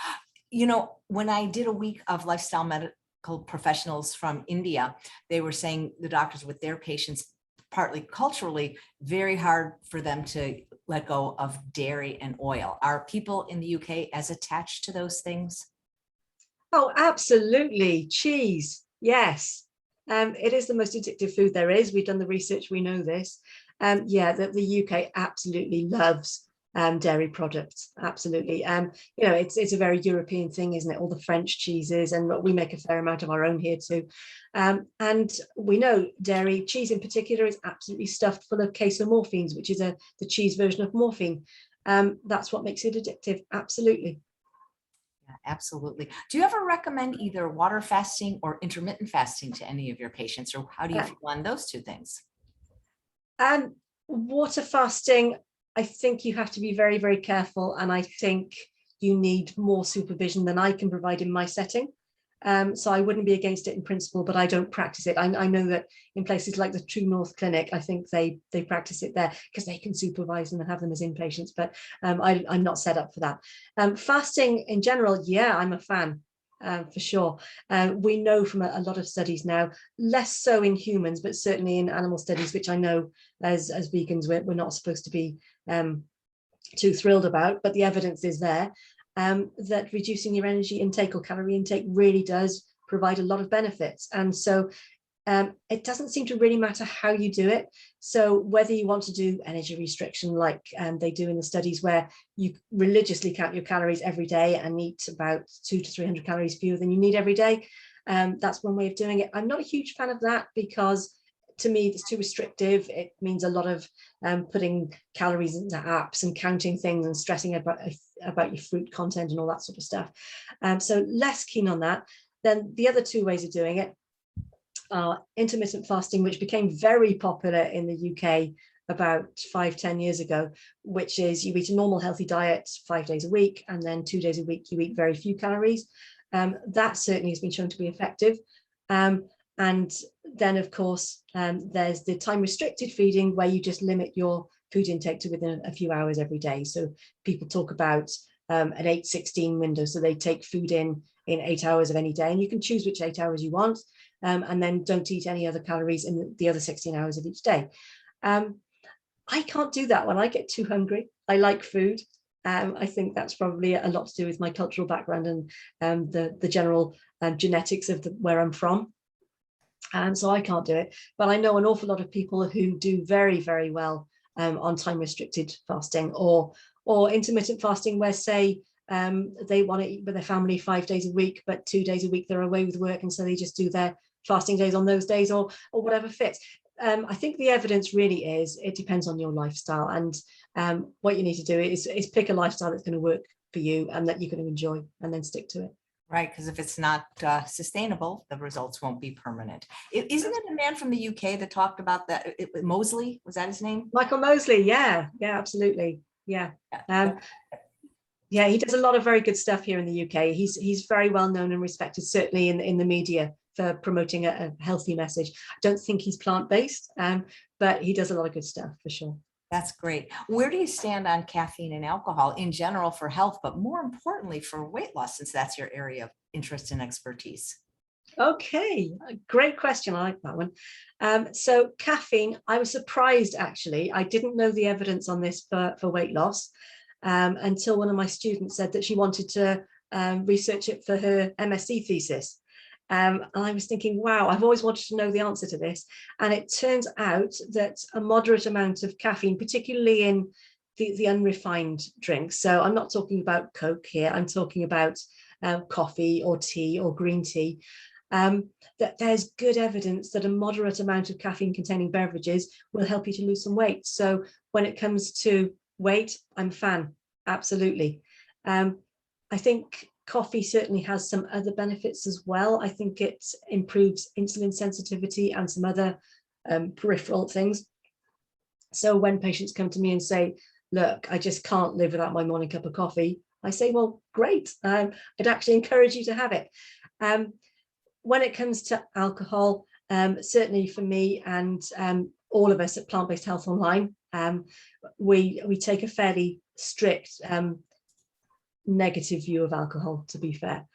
You know, when I did a week of lifestyle medical professionals from India, they were saying the doctors with their patients, partly culturally, very hard for them to let go of dairy and oil. Are people in the UK as attached to those things? Oh, absolutely. Cheese. Yes. It is the most addictive food there is. We've done the research. We know this. Yeah, the UK absolutely loves dairy products. Absolutely. It's a very European thing, isn't it? All the French cheeses, and we make a fair amount of our own here too. And we know dairy cheese in particular is absolutely stuffed full of casomorphines, which is the cheese version of morphine. That's what makes it addictive. Absolutely. Yeah, absolutely. Do you ever recommend either water fasting or intermittent fasting to any of your patients, or how do you Uh, feel on those two things? Um, Water fasting, I think you have to be very, very careful. And I think you need more supervision than I can provide in my setting. So I wouldn't be against it in principle, but I don't practice it. I know that in places like the True North Clinic, I think they practice it there because they can supervise them and have them as inpatients. But I'm not set up for that. Fasting in general, yeah, I'm a fan. For sure. We know from a lot of studies now, less so in humans, but certainly in animal studies, which I know as vegans we're not supposed to be too thrilled about, but the evidence is there, that reducing your energy intake or calorie intake really does provide a lot of benefits. And so it doesn't seem to really matter how you do it. So whether you want to do energy restriction like they do in the studies, where you religiously count your calories every day and eat about 200 to 300 calories fewer than you need every day, that's one way of doing it. I'm not a huge fan of that because to me it's too restrictive. It means a lot of putting calories into apps and counting things and stressing about your fruit content and all that sort of stuff. So less keen on that. Then the other two ways of doing it, intermittent fasting, which became very popular in the UK about 5-10 years ago, which is you eat a normal healthy diet 5 days a week, and then 2 days a week you eat very few calories. That certainly has been shown to be effective. And then, of course, there's the time restricted feeding, where you just limit your food intake to within a few hours every day. So people talk about an 8-16 window. So they take food in 8 hours of any day, and you can choose which 8 hours you want. And then don't eat any other calories in the other 16 hours of each day. I can't do that when I get too hungry. I like food. I think that's probably a lot to do with my cultural background and the general genetics of where I'm from. So I can't do it. But I know an awful lot of people who do very, very well on time restricted fasting or intermittent fasting, where say they want to eat with their family 5 days a week, but 2 days a week they're away with work, and so they just do their fasting days on those days, or whatever fits. I think the evidence really is it depends on your lifestyle, and what you need to do is pick a lifestyle that's going to work for you and that you're going to enjoy, and then stick to it. Right, because if it's not sustainable, the results won't be permanent. Isn't it a man from the UK that talked about that? Mosley, was that his name? Michael Mosley, yeah, absolutely, yeah. Yeah, he does a lot of very good stuff here in the UK. He's very well known and respected, certainly in the media, for promoting a healthy message. I don't think he's plant-based, but he does a lot of good stuff for sure. That's great. Where do you stand on caffeine and alcohol in general for health, but more importantly for weight loss, since that's your area of interest and expertise? Okay, great question. I like that one. So caffeine, I was surprised actually. I didn't know the evidence on this for weight loss until one of my students said that she wanted to research it for her MSc thesis. And I was thinking, wow, I've always wanted to know the answer to this. And it turns out that a moderate amount of caffeine, particularly in the unrefined drinks, so I'm not talking about Coke here, I'm talking about coffee or tea or green tea, that there's good evidence that a moderate amount of caffeine containing beverages will help you to lose some weight. So when it comes to weight, I'm a fan, absolutely. I think coffee certainly has some other benefits as well. I think it improves insulin sensitivity and some other peripheral things. So when patients come to me and say, look, I just can't live without my morning cup of coffee, I say, well, great. I'd actually encourage you to have it. When it comes to alcohol, certainly for me and all of us at Plant-Based Health Online, we take a fairly strict negative view of alcohol, to be fair.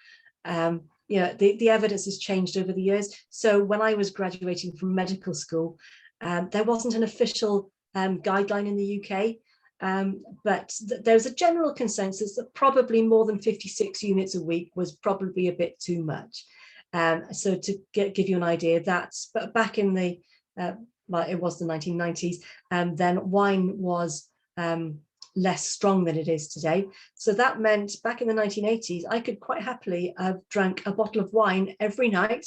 The evidence has changed over the years. So when I was graduating from medical school, there wasn't an official guideline in the UK. But there's a general consensus that probably more than 56 units a week was probably a bit too much. So to give you an idea, that's back in the, well, it was the 1990s, then wine was less strong than it is today. So that meant back in the 1980s, I could quite happily have drank a bottle of wine every night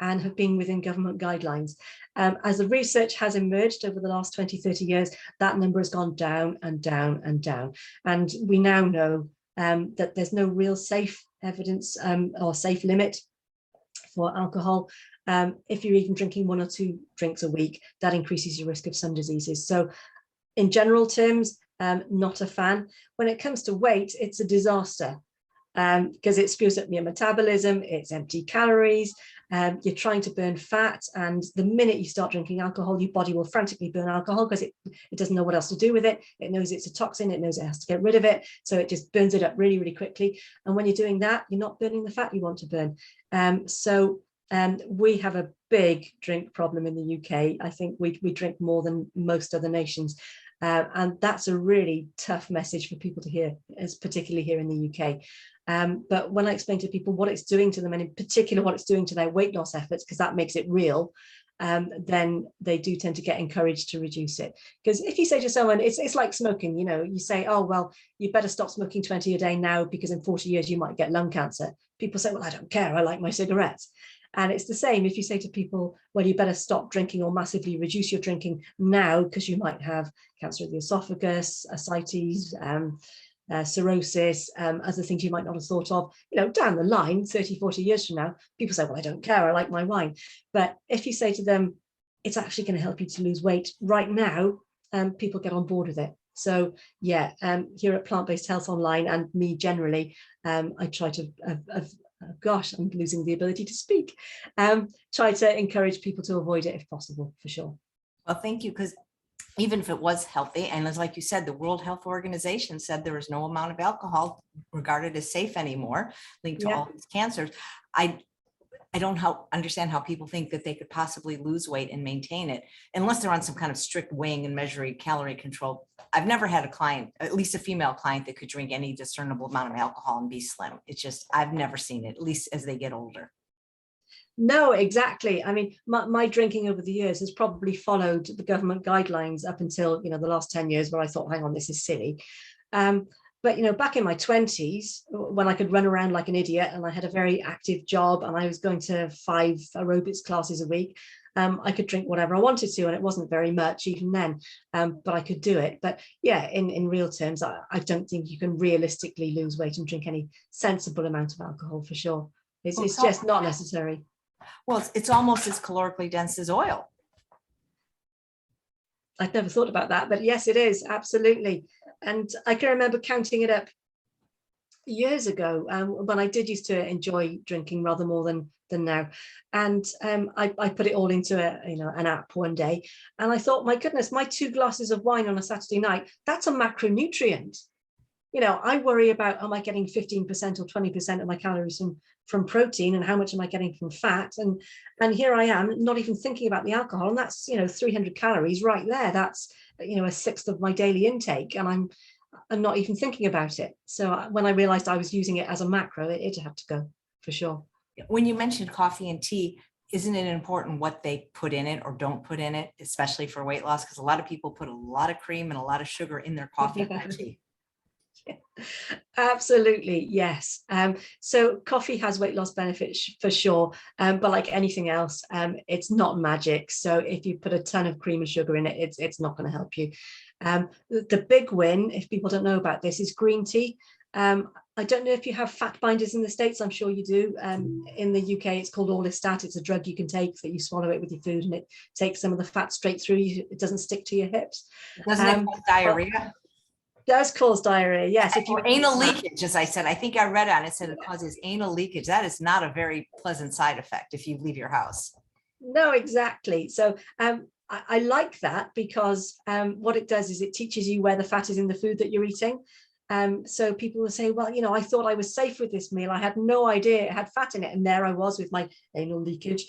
and have been within government guidelines. As the research has emerged over the last 20, 30 years, that number has gone down and down and down. And we now know that there's no real safe evidence or safe limit for alcohol. If you're even drinking 1 or 2 drinks a week, that increases your risk of some diseases. So in general terms, not a fan. When it comes to weight, it's a disaster because it screws up your metabolism, it's empty calories, you're trying to burn fat, and the minute you start drinking alcohol, your body will frantically burn alcohol because it doesn't know what else to do with it. It knows it's a toxin, it knows it has to get rid of it, so it just burns it up really, really quickly. And when you're doing that, you're not burning the fat you want to burn. So we have a big drink problem in the UK. I think we drink more than most other nations. And that's a really tough message for people to hear, as particularly here in the UK. But when I explain to people what it's doing to them, and in particular what it's doing to their weight loss efforts, because that makes it real, then they do tend to get encouraged to reduce it. Because if you say to someone, it's like smoking, you know, you say, oh, well, you better stop smoking 20 a day now because in 40 years you might get lung cancer. People say, well, I don't care, I like my cigarettes. And it's the same if you say to people, well, you better stop drinking or massively reduce your drinking now because you might have cancer of the esophagus, ascites, cirrhosis, other things you might not have thought of, you know, down the line, 30, 40 years from now, people say, well, I don't care, I like my wine. But if you say to them, it's actually going to help you to lose weight right now, people get on board with it. So yeah, here at Plant-Based Health Online and me generally, I try to, gosh, I'm losing the ability to speak, try to encourage people to avoid it if possible, for sure. Well, thank you, because even if it was healthy, and as like you said, the World Health Organization said there was no amount of alcohol regarded as safe anymore, linked to all these cancers. I don't understand how people think that they could possibly lose weight and maintain it unless they're on some kind of strict weighing and measuring calorie control. I've never had a client, at least a female client, that could drink any discernible amount of alcohol and be slim. It's just, I've never seen it, at least as they get older. No, exactly. I mean, my drinking over the years has probably followed the government guidelines up until, you know, the last 10 years where I thought, hang on, this is silly. But, you know, back in my 20s, when I could run around like an idiot and I had a very active job and I was going to 5 aerobics classes a week, I could drink whatever I wanted to, and it wasn't very much even then, but I could do it. But yeah, in real terms, I don't think you can realistically lose weight and drink any sensible amount of alcohol, for sure. It's just not necessary. Well, it's almost as calorically dense as oil. I'd never thought about that, but yes, it is, absolutely. And I can remember counting it up years ago when I did used to enjoy drinking rather more than now. And I put it all into an app one day, and I thought, my goodness, my 2 glasses of wine on a Saturday night, that's a macronutrient. You know, I worry about, am I getting 15% or 20% of my calories from protein, and how much am I getting from fat? And here I am not even thinking about the alcohol, and that's, 300 calories right there. That's, a sixth of my daily intake, and I'm not even thinking about it. So when I realized I was using it as a macro, it had to go, for sure. When you mentioned coffee and tea, isn't it important what they put in it or don't put in it, especially for weight loss? Because a lot of people put a lot of cream and a lot of sugar in their coffee and tea. Absolutely, yes. So coffee has weight loss benefits for sure, but like anything else, it's not magic. So if you put a ton of cream and sugar in it, it's not going to help you. The big win, if people don't know about this, is green tea. I don't know if you have fat binders in the States. I'm sure you do. In the UK, it's called Orlistat. It's a drug you can take that you swallow it with your food, and it takes some of the fat straight through you. It doesn't stick to your hips. Doesn't it cause diarrhea? Does cause diarrhea, yes. If you anal leakage, as I said, I think I read on it said it causes anal leakage. That is not a very pleasant side effect if you leave your house. No, exactly. So I like that because what it does is it teaches you where the fat is in the food that you're eating. So people will say, well, I thought I was safe with this meal. I had no idea it had fat in it. And there I was with my anal leakage.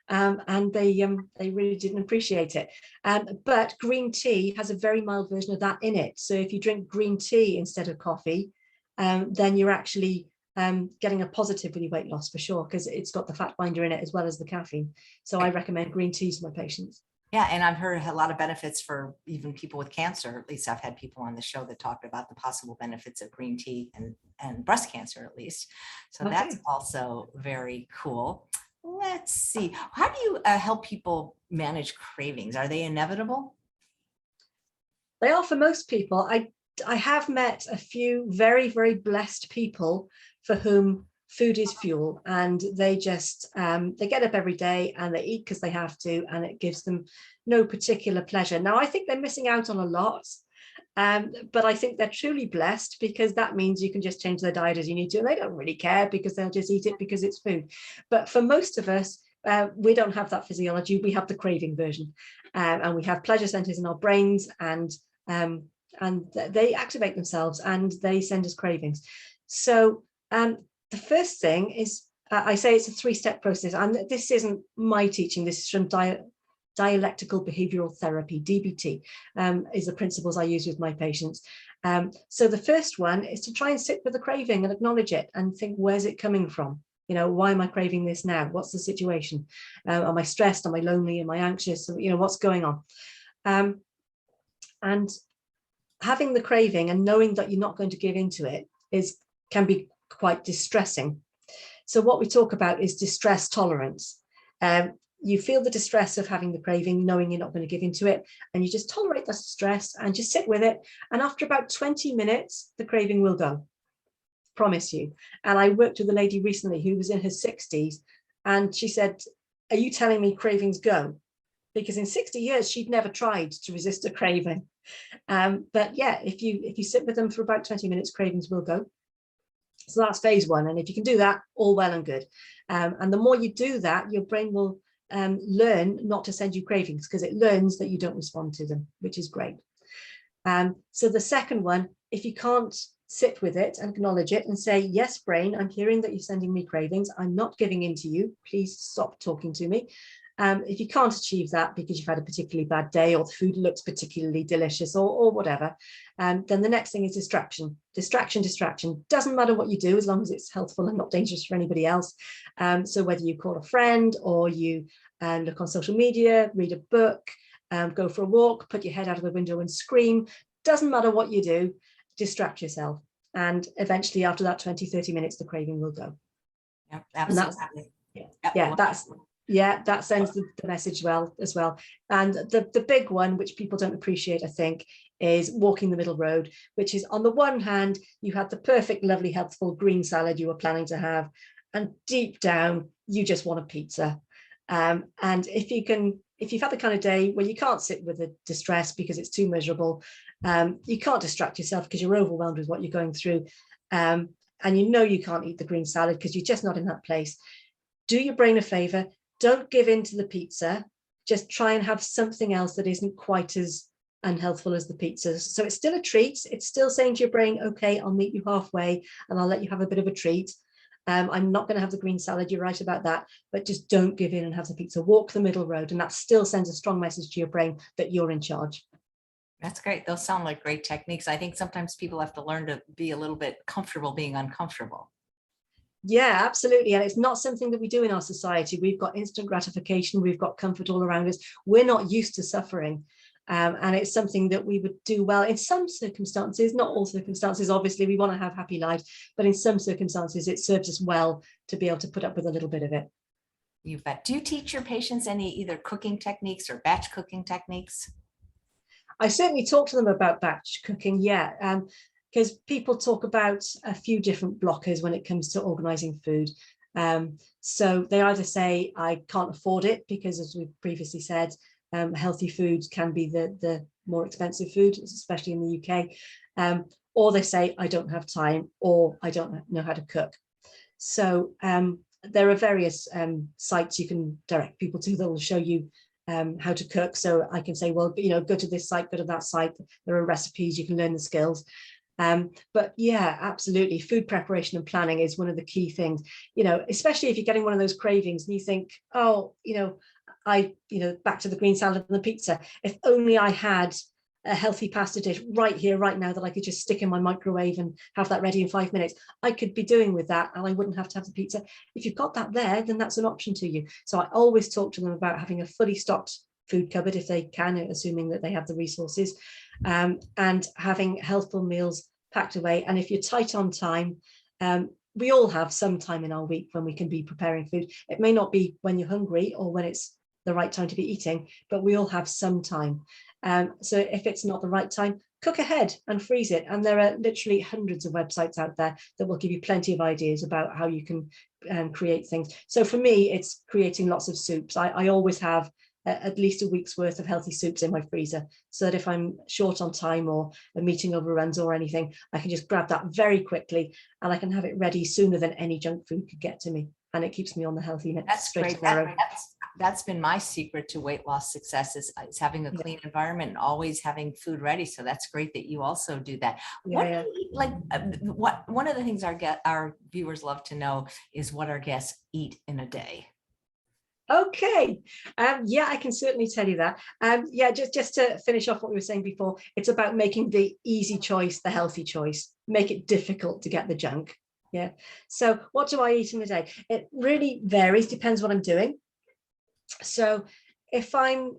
and they really didn't appreciate it. But green tea has a very mild version of that in it. So if you drink green tea instead of coffee, then you're actually getting a positive with your weight loss for sure, because it's got the fat binder in it as well as the caffeine. So I recommend green tea to my patients. Yeah, and I've heard a lot of benefits for even people with cancer. At least I've had people on the show that talked about the possible benefits of green tea and breast cancer, at least. So that's also very cool. Let's see. How do you help people manage cravings? Are they inevitable? They are for most people. I have met a few very, very blessed people for whom food is fuel, and they just they get up every day and they eat because they have to, and it gives them no particular pleasure. Now, I think they're missing out on a lot, but I think they're truly blessed, because that means you can just change their diet as you need to, and they don't really care because they'll just eat it because it's food. But for most of us, we don't have that physiology. We have the craving version, and we have pleasure centers in our brains, and they activate themselves and they send us cravings. So the first thing is, I say it's a three-step process, and this isn't my teaching. This is from dialectical behavioral therapy, DBT, is the principles I use with my patients. So the first one is to try and sit with the craving and acknowledge it and think, where's it coming from? You know, why am I craving this now? What's the situation? Am I stressed? Am I lonely? Am I anxious? You know, what's going on? And having the craving and knowing that you're not going to give into it can be quite distressing. So what we talk about is distress tolerance. You feel the distress of having the craving, knowing you're not going to give into it, and you just tolerate the stress and just sit with it. And after about 20 minutes, the craving will go. Promise you. And I worked with a lady recently who was in her 60s, and she said, "Are you telling me cravings go?" Because in 60 years, she'd never tried to resist a craving. But yeah, if you sit with them for about 20 minutes, cravings will go. So that's phase one. And if you can do that, all well and good. And the more you do that, your brain will learn not to send you cravings, because it learns that you don't respond to them, which is great. So the second one, if you can't sit with it and acknowledge it and say, yes, brain, I'm hearing that you're sending me cravings. I'm not giving in to you. Please stop talking to me. If you can't achieve that because you've had a particularly bad day, or the food looks particularly delicious, or whatever, then the next thing is distraction. Distraction. Doesn't matter what you do, as long as it's healthful and not dangerous for anybody else. So whether you call a friend, or you look on social media, read a book, go for a walk, put your head out of the window and scream, doesn't matter what you do, distract yourself. And eventually after that 20-30 minutes, the craving will go. Yeah, absolutely. That sends the message well as well. And the big one, which people don't appreciate, I think, is walking the middle road, which is, on the one hand, you had the perfect, lovely, healthful green salad you were planning to have, and deep down, you just want a pizza. And if you've had the kind of day where you can't sit with the distress because it's too miserable, you can't distract yourself because you're overwhelmed with what you're going through, and you know you can't eat the green salad because you're just not in that place, do your brain a favor. Don't give in to the pizza. Just try and have something else that isn't quite as unhealthful as the pizza. So it's still a treat. It's still saying to your brain, okay, I'll meet you halfway and I'll let you have a bit of a treat. I'm not going to have the green salad. You're right about that. But just don't give in and have the pizza. Walk the middle road. And that still sends a strong message to your brain that you're in charge. That's great. Those sound like great techniques. I think sometimes people have to learn to be a little bit comfortable being uncomfortable. Yeah, absolutely. And it's not something that we do in our society. We've got instant gratification. We've got comfort all around us. We're not used to suffering. And it's something that we would do well in some circumstances, not all circumstances. Obviously, we want to have happy lives, but in some circumstances, it serves us well to be able to put up with a little bit of it. You bet. Do you teach your patients any either cooking techniques or batch cooking techniques? I certainly talk to them about batch cooking, yeah. Because people talk about a few different blockers when it comes to organizing food. So they either say, I can't afford it, because as we previously said, healthy foods can be the more expensive food, especially in the UK. Or they say, I don't have time, or I don't know how to cook. So there are various sites you can direct people to that will show you how to cook. So I can say, well, go to this site, go to that site. There are recipes, you can learn the skills. But yeah, absolutely. Food preparation and planning is one of the key things, especially if you're getting one of those cravings and you think, oh, back to the green salad and the pizza. If only I had a healthy pasta dish right here, right now, that I could just stick in my microwave and have that ready in 5 minutes. I could be doing with that and I wouldn't have to have the pizza. If you've got that there, then that's an option to you. So I always talk to them about having a fully stocked food cupboard if they can, assuming that they have the resources, and having healthful meals packed away. And if you're tight on time, we all have some time in our week when we can be preparing food. It may not be when you're hungry or when it's the right time to be eating, but we all have some time. So if it's not the right time, cook ahead and freeze it. And there are literally hundreds of websites out there that will give you plenty of ideas about how you can create things. So for me, it's creating lots of soups. I always have at least a week's worth of healthy soups in my freezer, so that if I'm short on time or a meeting overruns or anything, I can just grab that very quickly and I can have it ready sooner than any junk food could get to me. And it keeps me on the healthy That's great. That's been my secret to weight loss success is having a clean environment and always having food ready. So that's great that you also do that. Yeah. What one of the things our viewers love to know is what our guests eat in a day. Okay. Yeah, I can certainly tell you that. Yeah, just to finish off what we were saying before, it's about making the easy choice the healthy choice. Make it difficult to get the junk. Yeah. So what do I eat in a day? It really varies, depends what I'm doing. So if I'm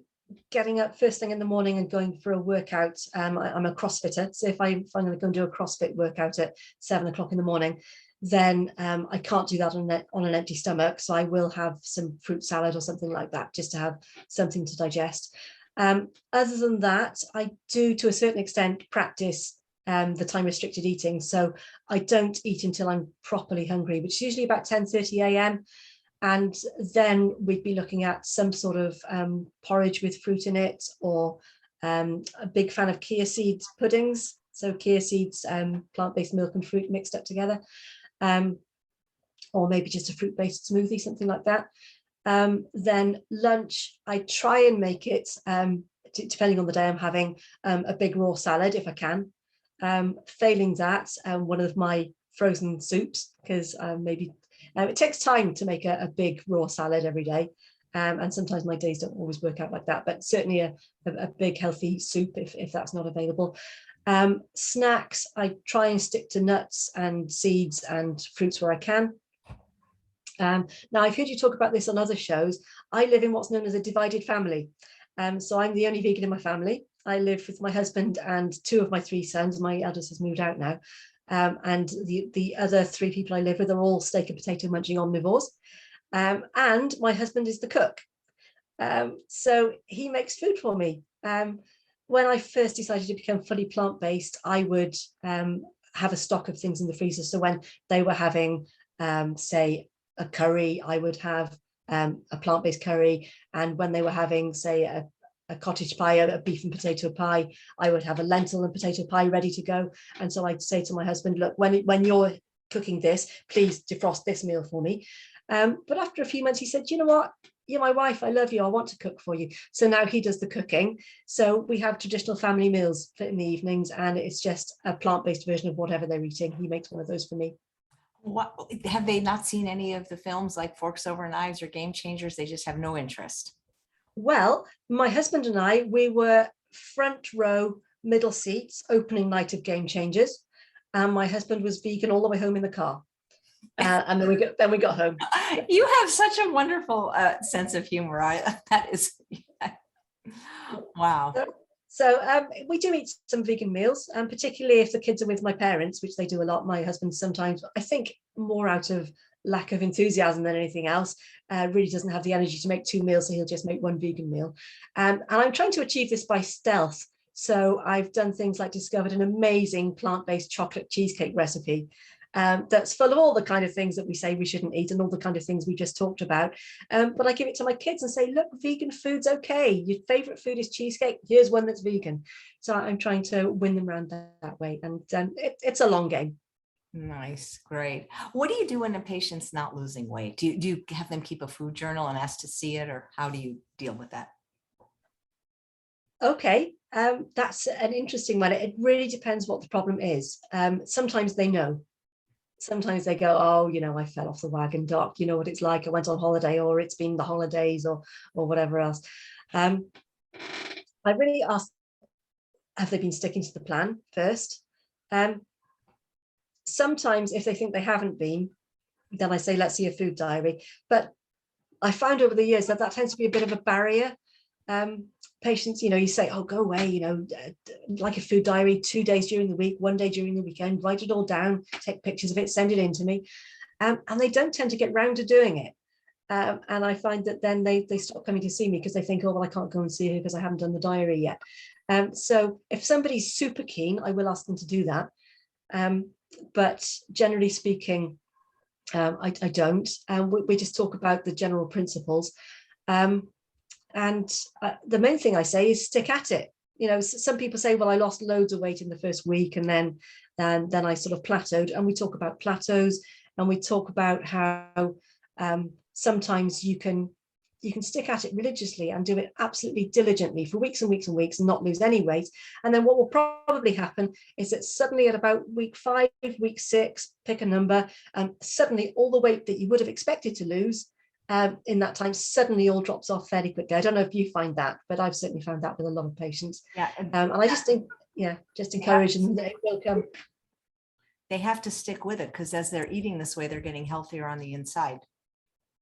getting up first thing in the morning and going for a workout, I'm a CrossFitter. So if I'm going to go and do a CrossFit workout at 7 o'clock in the morning, then I can't do that on an empty stomach. So I will have some fruit salad or something like that, just to have something to digest. Other than that, I do, to a certain extent, practice the time restricted eating. So I don't eat until I'm properly hungry, which is usually about 10:30 a.m. And then we'd be looking at some sort of porridge with fruit in it, or a big fan of chia seeds puddings. So chia seeds, plant-based milk and fruit mixed up together. Or maybe just a fruit-based smoothie, something like that. Then lunch, I try and make it, depending on the day I'm having, a big raw salad if I can. Failing that, one of my frozen soups, because maybe it takes time to make a big raw salad every day. And sometimes my days don't always work out like that, but certainly a big healthy soup if that's not available. Snacks, I try and stick to nuts and seeds and fruits where I can. Now, I've heard you talk about this on other shows. I live in what's known as a divided family. So I'm the only vegan in my family. I live with my husband and 2 of my 3 sons. My eldest has moved out now. And the other 3 people I live with are all steak and potato munching omnivores. And my husband is the cook. So he makes food for me. When I first decided to become fully plant-based, I would have a stock of things in the freezer. So when they were having, say, a curry, I would have a plant-based curry. And when they were having, say, a cottage pie, a beef and potato pie, I would have a lentil and potato pie ready to go. And so I'd say to my husband, look, when you're cooking this, please defrost this meal for me. But after a few months, he said, you know what? You're my wife. I love you. I want to cook for you. So now he does the cooking. So we have traditional family meals in the evenings, and it's just a plant-based version of whatever they're eating. He makes one of those for me. What have they not seen any of the films like Forks Over Knives or Game Changers? They just have no interest. Well, my husband and I, we were front row, middle seats, opening night of Game Changers. And my husband was vegan all the way home in the car. And then we got home. You have such a wonderful sense of humor. That is, wow. So we do eat some vegan meals, and particularly if the kids are with my parents, which they do a lot. My husband sometimes, I think more out of lack of enthusiasm than anything else, really doesn't have the energy to make 2 meals, so he'll just make 1 vegan meal. And I'm trying to achieve this by stealth. So I've done things like discovered an amazing plant-based chocolate cheesecake recipe that's full of all the kind of things that we say we shouldn't eat and all the kind of things we just talked about. But I give it to my kids and say, look, vegan food's okay. Your favorite food is cheesecake. Here's one that's vegan. So I'm trying to win them around that way. And it's a long game. Nice. Great. What do you do when a patient's not losing weight? Do you have them keep a food journal and ask to see it, or how do you deal with that? Okay. That's an interesting one. It really depends what the problem is. Sometimes they know. Sometimes they go, oh, I fell off the wagon, doc. You know what it's like. I went on holiday, or it's been the holidays, or whatever else. I really ask, have they been sticking to the plan first? Sometimes if they think they haven't been, then I say, let's see a food diary. But I found over the years that tends to be a bit of a barrier. Patients, you say, oh, go away, like a food diary, 2 days during the week, 1 day during the weekend, write it all down, take pictures of it, send it in to me. And they don't tend to get round to doing it. And I find that then they stop coming to see me because they think, oh, well, I can't go and see her because I haven't done the diary yet. So if somebody's super keen, I will ask them to do that. But generally speaking, I don't. We just talk about the general principles. And the main thing I say is stick at it. Some people say, well, I lost loads of weight in the first week and then I sort of plateaued. And we talk about plateaus, and we talk about how sometimes you can stick at it religiously and do it absolutely diligently for weeks and weeks and weeks and not lose any weight. And then what will probably happen is that suddenly at about week 5, week 6, pick a number, and suddenly all the weight that you would have expected to lose in that time suddenly all drops off fairly quickly. I don't know if you find that, but I've certainly found that with a lot of patients. Yeah. And I just think, just encourage them that it will come. They have to stick with it, because as they're eating this way, they're getting healthier on the inside.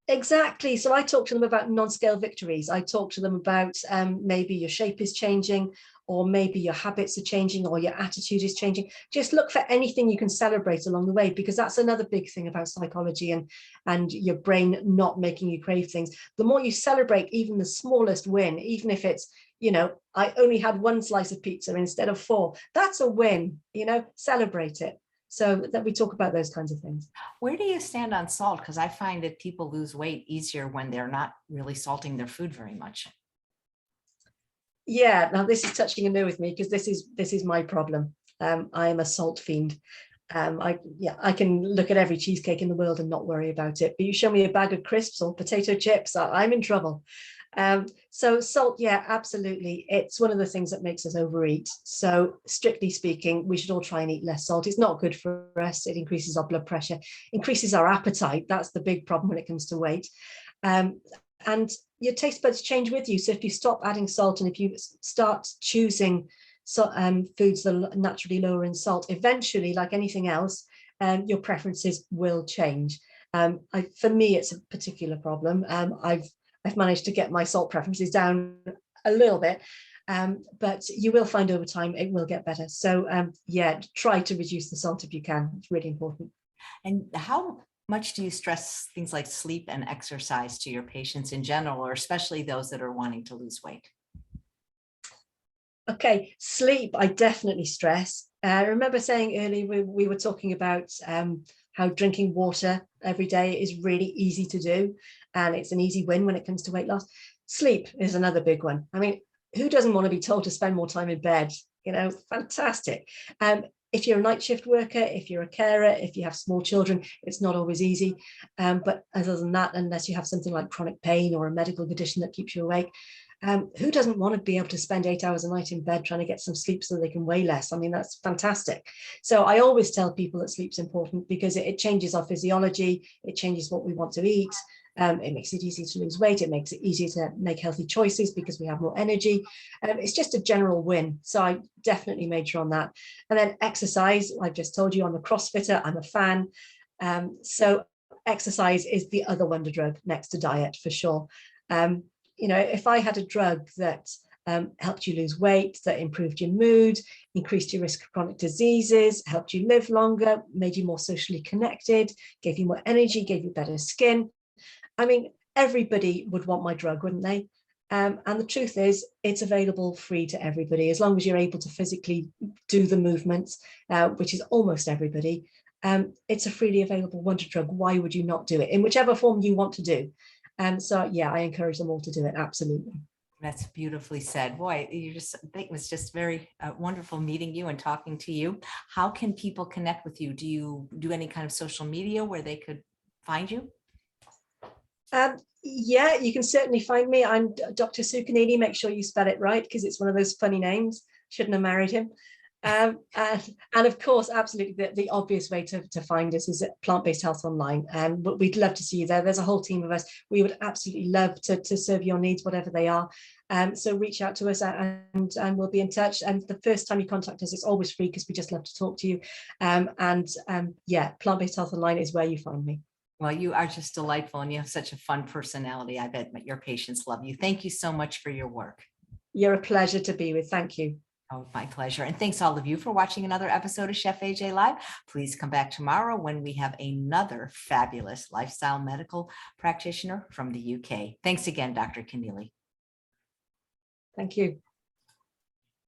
Exactly. So I talk to them about non-scale victories. I talk to them about maybe your shape is changing, or maybe your habits are changing, or your attitude is changing. Just look for anything you can celebrate along the way, because that's another big thing about psychology and your brain not making you crave things. The more you celebrate even the smallest win, even if it's, I only had 1 slice of pizza instead of 4, that's a win, celebrate it. So that we talk about those kinds of things. Where do you stand on salt? Because I find that people lose weight easier when they're not really salting their food very much. Yeah, now this is touching a nerve with me, because this is my problem. I am a salt fiend. I can look at every cheesecake in the world and not worry about it. But you show me a bag of crisps or potato chips, I'm in trouble. So salt, yeah, absolutely. It's one of the things that makes us overeat. So strictly speaking, we should all try and eat less salt. It's not good for us. It increases our blood pressure, increases our appetite. That's the big problem when it comes to weight. And your taste buds change with you. So if you stop adding salt and if you start choosing foods that are naturally lower in salt, eventually, like anything else, your preferences will change. For me, it's a particular problem. I've managed to get my salt preferences down a little bit, but you will find over time it will get better. So yeah, try to reduce the salt if you can. It's really important. And how much do you stress things like sleep and exercise to your patients in general, or especially those that are wanting to lose weight? Okay, sleep, I definitely stress. I remember saying earlier, we were talking about how drinking water every day is really easy to do, and it's an easy win when it comes to weight loss. Sleep is another big one. I mean, who doesn't want to be told to spend more time in bed? Fantastic. If you're a night shift worker, if you're a carer, if you have small children, it's not always easy. But other than that, unless you have something like chronic pain or a medical condition that keeps you awake, who doesn't want to be able to spend 8 hours a night in bed trying to get some sleep so they can weigh less? I mean, that's fantastic. So I always tell people that sleep's important, because it changes our physiology, it changes what we want to eat. It makes it easier to lose weight. It makes it easier to make healthy choices because we have more energy. It's just a general win. So I definitely major on that. And then exercise, I've just told you I'm a CrossFitter, I'm a fan. So exercise is the other wonder drug next to diet for sure. If I had a drug that helped you lose weight, that improved your mood, increased your risk of chronic diseases, helped you live longer, made you more socially connected, gave you more energy, gave you better skin, I mean, everybody would want my drug, wouldn't they? And the truth is, it's available free to everybody, as long as you're able to physically do the movements, which is almost everybody. It's a freely available wonder drug. Why would you not do it in whichever form you want to do? So yeah, I encourage them all to do it. Absolutely. That's beautifully said. Boy, it was just very wonderful meeting you and talking to you. How can people connect with you? Do you do any kind of social media where they could find you? Yeah, you can certainly find me. I'm Dr. Sue Kenneally. Make sure you spell it right, because it's one of those funny names. Shouldn't have married him. And of course, absolutely, the obvious way to find us is at Plant-Based Health Online. But we'd love to see you there. There's a whole team of us. We would absolutely love to serve your needs, whatever they are. So reach out to us, and we'll be in touch. And the first time you contact us, it's always free, because we just love to talk to you. Yeah, Plant-Based Health Online is where you find me. Well, you are just delightful, and you have such a fun personality. I bet your patients love you. Thank you so much for your work. You're a pleasure to be with. Thank you. Oh, my pleasure. And thanks all of you for watching another episode of Chef AJ Live. Please come back tomorrow when we have another fabulous lifestyle medical practitioner from the UK. Thanks again, Dr. Kenneally. Thank you.